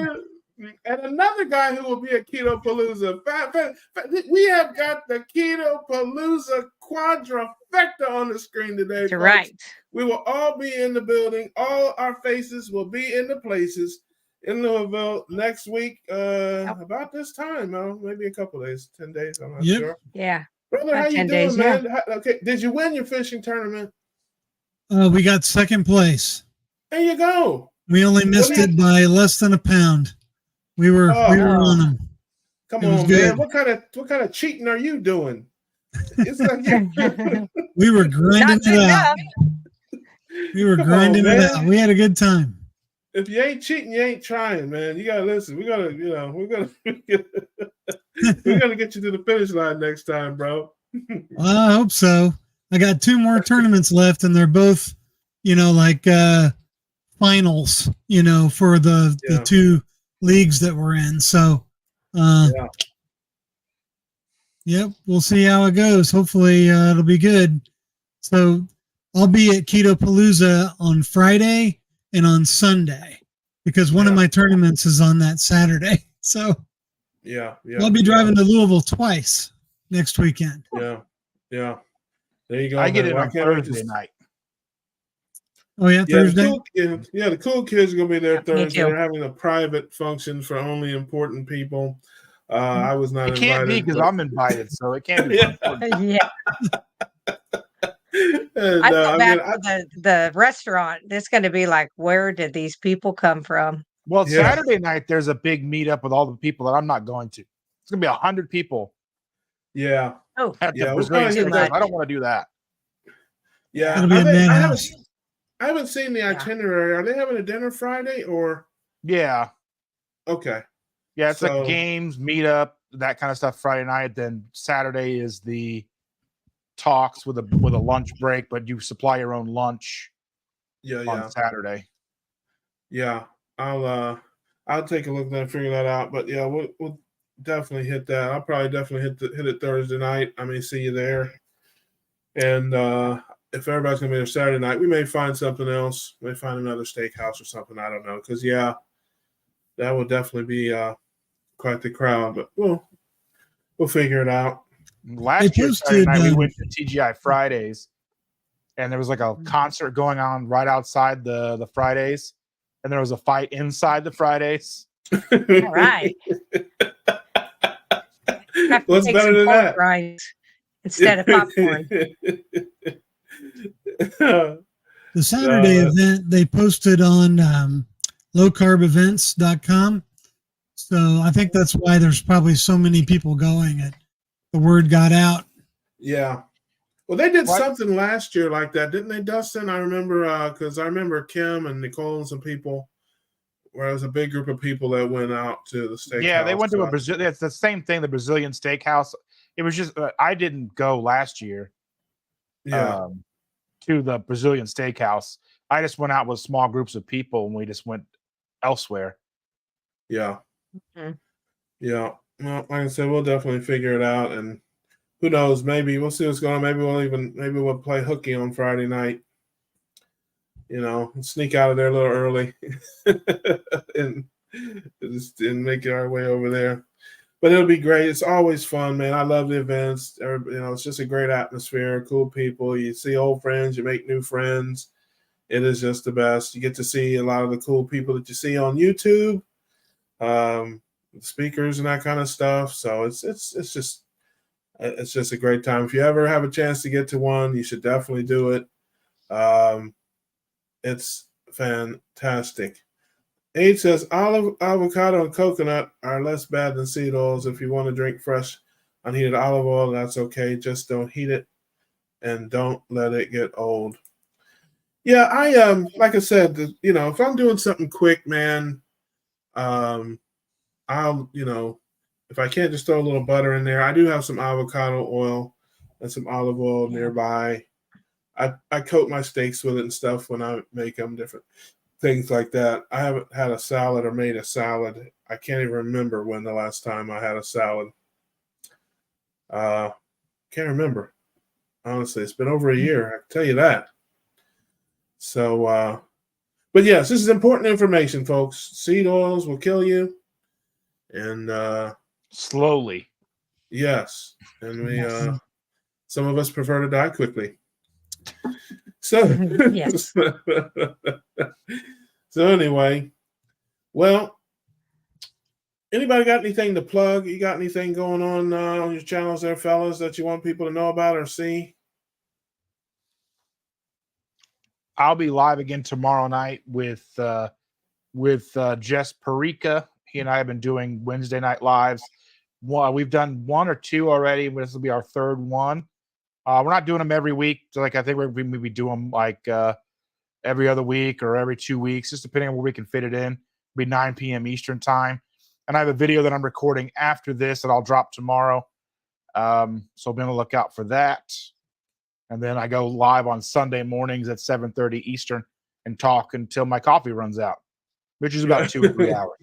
Speaker 2: And another guy who will be at Keto Palooza. We have got the Keto Palooza quadrifecta on the screen today.
Speaker 3: You're right.
Speaker 2: We will all be in the building. All our faces will be in the places in Louisville next week. About this time, maybe a couple days, 10 days. I'm not sure.
Speaker 3: Yeah.
Speaker 2: Brother, how you doing, man? Okay, did you win your fishing tournament?
Speaker 5: We got second place.
Speaker 2: There you go.
Speaker 5: We only missed it by less than a pound. We were on them.
Speaker 2: Come on, man. What kind of cheating are you doing? It's like
Speaker 5: we were grinding it out. We were grinding it out. We had a good time.
Speaker 2: If you ain't cheating, you ain't trying, man. You gotta listen. We're gonna get you to the finish line next time, bro.
Speaker 5: Well, I hope so. I got 2 more tournaments left, and they're both, like finals, for the 2 leagues that we're in. So, yep, we'll see how it goes. Hopefully, it'll be good. So, I'll be at Keto Palooza on Friday and on Sunday because one of my tournaments is on that Saturday. So, I'll be driving to Louisville twice next weekend.
Speaker 2: Yeah. There you go.
Speaker 4: I get it on Thursday night.
Speaker 5: Oh yeah, Thursday.
Speaker 2: The cool kids are gonna be there Thursday. They're having a private function for only important people. I was not invited.
Speaker 4: It can't be because I'm invited, so it can't be.
Speaker 3: I feel bad for the restaurant. It's going to be like, where did these people come from?
Speaker 4: Well, Saturday night there's a big meetup with all the people that I'm not going to. It's going to be 100 people.
Speaker 2: Yeah.
Speaker 3: Oh,
Speaker 4: I don't want to do that.
Speaker 2: Yeah. I haven't seen the itinerary. Are they having a dinner Friday or?
Speaker 4: Yeah.
Speaker 2: Okay.
Speaker 4: Yeah, it's like games, meetup, that kind of stuff Friday night. Then Saturday is the talks with a lunch break, but you supply your own lunch. On Saturday. Yeah,
Speaker 2: I'll take a look at that and figure that out. But yeah, we'll definitely hit that. I'll probably definitely hit it Thursday night. I may see you there. And if everybody's gonna be there Saturday night, we may find something else. We may find another steakhouse or something. I don't know. Because that will definitely be quite the crowd. But we'll figure it out.
Speaker 4: Last year Saturday night we went to TGI Fridays, and there was like a concert going on right outside the Fridays, and there was a fight inside the Fridays.
Speaker 3: All right.
Speaker 2: What's better than that?
Speaker 3: Right, instead of popcorn.
Speaker 5: The Saturday event they posted on lowcarbevents.com. So I think that's why there's probably so many people going. The word got out.
Speaker 2: Yeah. Well, they did something last year like that, didn't they, Dustin? I remember because I remember Kim and Nicole and some people, where it was a big group of people that went out to the steakhouse. Yeah,
Speaker 4: they went to a Brazil. It's the same thing, the Brazilian steakhouse. It was just I didn't go last year.
Speaker 2: Yeah.
Speaker 4: To the Brazilian steakhouse. I just went out with small groups of people and we just went elsewhere.
Speaker 2: Yeah.
Speaker 3: Mhm.
Speaker 2: Yeah. Well, like I said, we'll definitely figure it out, and who knows? Maybe we'll see what's going on. Maybe we'll play hooky on Friday night. You know, sneak out of there a little early, and make our way over there. But it'll be great. It's always fun, man. I love the events. It's just a great atmosphere, cool people. You see old friends, you make new friends. It is just the best. You get to see a lot of the cool people that you see on YouTube, speakers and that kind of stuff. So it's just a great time. If you ever have a chance to get to one, you should definitely do it. It's fantastic. Aid says olive, avocado, and coconut are less bad than seed oils. If you want to drink fresh, unheated olive oil, that's okay. Just don't heat it and don't let it get old. Yeah, I like I said, if I'm doing something quick, man, I'll if I can't just throw a little butter in there. I do have some avocado oil and some olive oil nearby. I coat my steaks with it and stuff when I make them, different things like that. I haven't had a salad or made a salad. I can't even remember when the last time I had a salad. Can't remember. Honestly, it's been over a year. I can tell you that. So, but yes, this is important information, folks. Seed oils will kill you. And
Speaker 4: slowly.
Speaker 2: Yes. And we some of us prefer to die quickly. So
Speaker 3: yes.
Speaker 2: So anyway, well, anybody got anything to plug? You got anything going on your channels there, fellas, that you want people to know about or see?
Speaker 4: I'll be live again tomorrow night with Jess Perica. He and I have been doing Wednesday night lives. We've done one or two already. This will be our third one. We're not doing them every week. So I think we're maybe do them like every other week or every 2 weeks, just depending on where we can fit it in. It'll be 9 p.m. Eastern time. And I have a video that I'm recording after this that I'll drop tomorrow. So be on the lookout for that. And then I go live on Sunday mornings at 7:30 Eastern and talk until my coffee runs out, which is about 2 or 3 hours.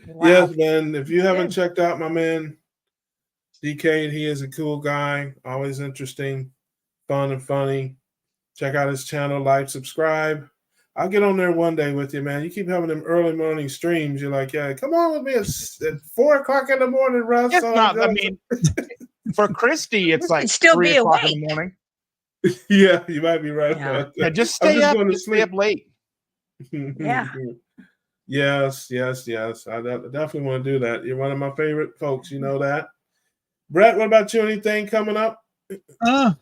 Speaker 3: Wow.
Speaker 2: Yes, man. If you haven't checked out my man, DK, he is a cool guy. Always interesting, fun and funny. Check out his channel, like, subscribe. I'll get on there one day with you, man. You keep having them early morning streams. You're like, yeah, come on with me at 4 o'clock in the morning, Russ.
Speaker 4: It's not, I mean, for Christy, it's like
Speaker 3: still
Speaker 4: 3
Speaker 3: be
Speaker 4: o'clock
Speaker 3: awake.
Speaker 4: in the morning.
Speaker 2: Yeah, you might be right.
Speaker 3: Yeah.
Speaker 4: Yeah, just stay up. Just stay up late.
Speaker 3: Yeah.
Speaker 2: Yes. I definitely want to do that. You're one of my favorite folks. You know that. Brett, what about you? Anything coming up?
Speaker 5: Not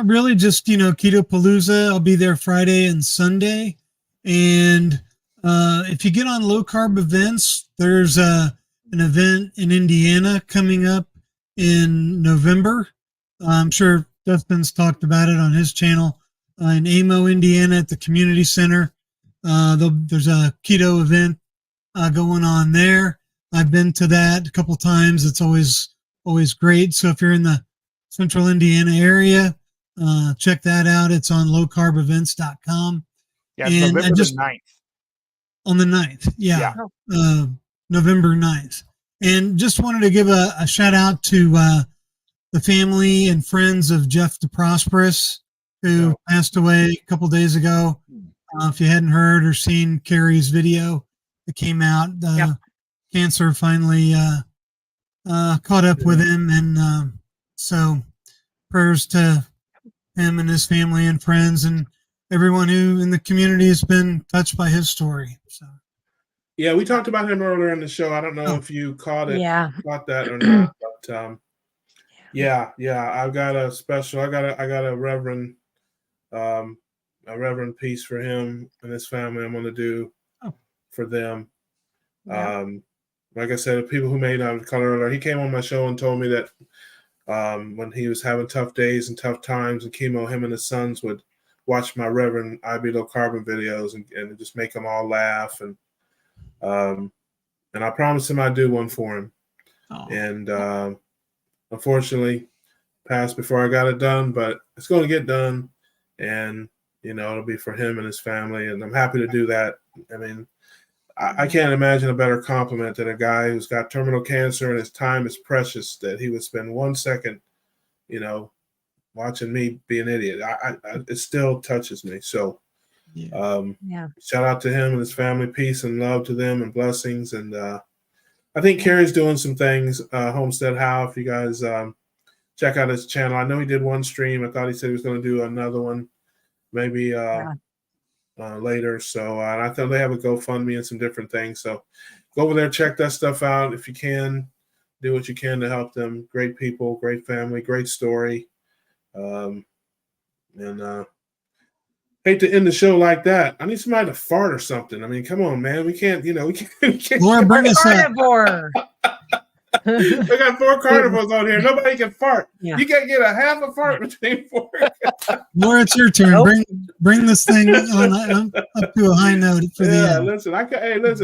Speaker 5: really. Just Keto Palooza. I'll be there Friday and Sunday. And if you get on low carb events, there's an event in Indiana coming up in November. I'm sure Dustin's talked about it on his channel. In Amo, Indiana, at the community center. There's a keto event going on there. I've been to that a couple times. It's always great. So if you're in the central Indiana area, check that out. It's on lowcarbevents.com.
Speaker 4: Yeah, it's November the 9th.
Speaker 5: On the 9th. Yeah. November 9th. And just wanted to give a shout out to the family and friends of Jeff DeProsperous, who passed away a couple days ago. If you hadn't heard or seen Carrie's video that came out, cancer finally caught up with him. And so prayers to him and his family and friends and everyone who in the community has been touched by his story. So,
Speaker 2: yeah, we talked about him earlier in the show. I don't know if you caught that or not, but I've got a special. I got a reverend piece for him and his family. I'm going to do for them. Like I said, people who made color earlier, he came on my show and told me that when he was having tough days and tough times and chemo, him and his sons would watch my Reverend IB Low Carbon videos and just make them all laugh. And I promised him I'd do one for him. And unfortunately, passed before I got it done, but it's going to get done. And it'll be for him and his family, and I'm happy to do that. I mean, I can't imagine a better compliment than a guy who's got terminal cancer and his time is precious, that he would spend 1 second, watching me be an idiot. It still touches me. So, shout out to him and his family. Peace and love to them and blessings. And I think Kerry's doing some things, Homestead How, if you guys check out his channel. I know he did one stream. I thought he said he was going to do another one maybe later. So and I thought they have a GoFundMe and some different things. So go over there, check that stuff out if you can. Do what you can to help them. Great people, great family, great story. And hate to end the show like that. I need somebody to fart or something. I mean, come on, man. We can't. We can't.
Speaker 5: Laura, bring us up.
Speaker 3: Carnivore.
Speaker 2: We got 4 carnivores on here. Nobody can fart.
Speaker 3: Yeah.
Speaker 2: You can't get a half a fart between 4.
Speaker 5: Laura, it's your turn.
Speaker 3: Nope.
Speaker 5: Bring this thing on up to a high note for the end.
Speaker 2: Listen,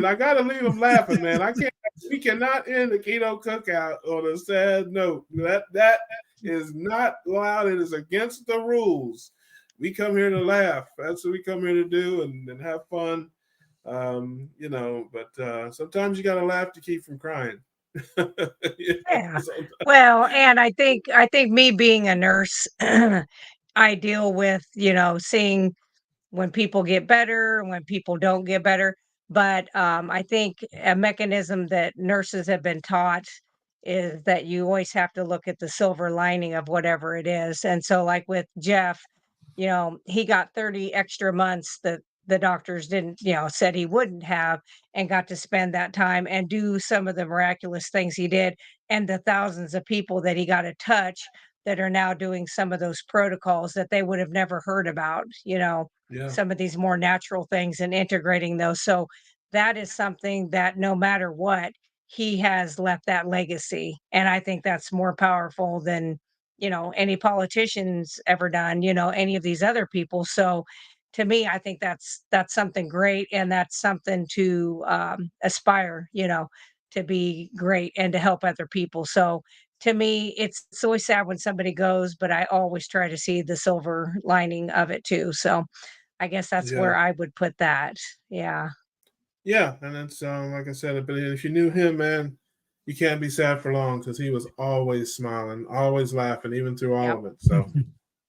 Speaker 2: I gotta leave them laughing, man. I can't. We cannot end the keto cookout on a sad note. That is not allowed. It is against the rules. We come here to laugh. That's what we come here to do and have fun. But sometimes you gotta laugh to keep from crying.
Speaker 3: Yeah. Well, and I think me being a nurse, I deal with, seeing when people get better and when people don't get better. But I think a mechanism that nurses have been taught is that you always have to look at the silver lining of whatever it is. And so like with Jeff, he got 30 extra months that the doctors didn't, said he wouldn't have, and got to spend that time and do some of the miraculous things he did. And the thousands of people that he got to touch that are now doing some of those protocols that they would have never heard about, some of these more natural things and integrating those. So that is something that no matter what, he has left that legacy. And I think that's more powerful than, any politicians ever done, any of these other people. So to me, I think that's something great, and that's something to aspire, to be great and to help other people. So to me, it's always sad when somebody goes, but I always try to see the silver lining of it too. So I guess that's where I would put that. Yeah.
Speaker 2: Yeah, and it's like I said, but if you knew him, man, you can't be sad for long, because he was always smiling, always laughing, even through all of it. So,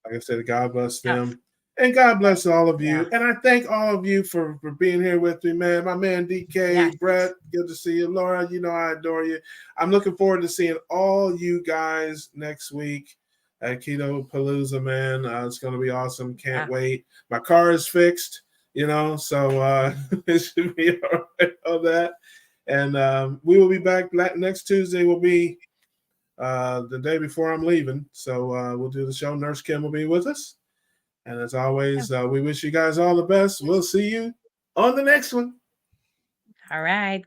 Speaker 2: like I said, God bless them. And God bless all of you. And I thank all of you for being here with me, man. My man DK, Brett, good to see you. Laura, I adore you. I'm looking forward to seeing all you guys next week at Keto Palooza, man. It's going to be awesome. Can't wait. My car is fixed, so it should be all right on that. And we will be back next Tuesday. Will be the day before I'm leaving. So we'll do the show. Nurse Kim will be with us. And as always, we wish you guys all the best. We'll see you on the next one.
Speaker 3: All right.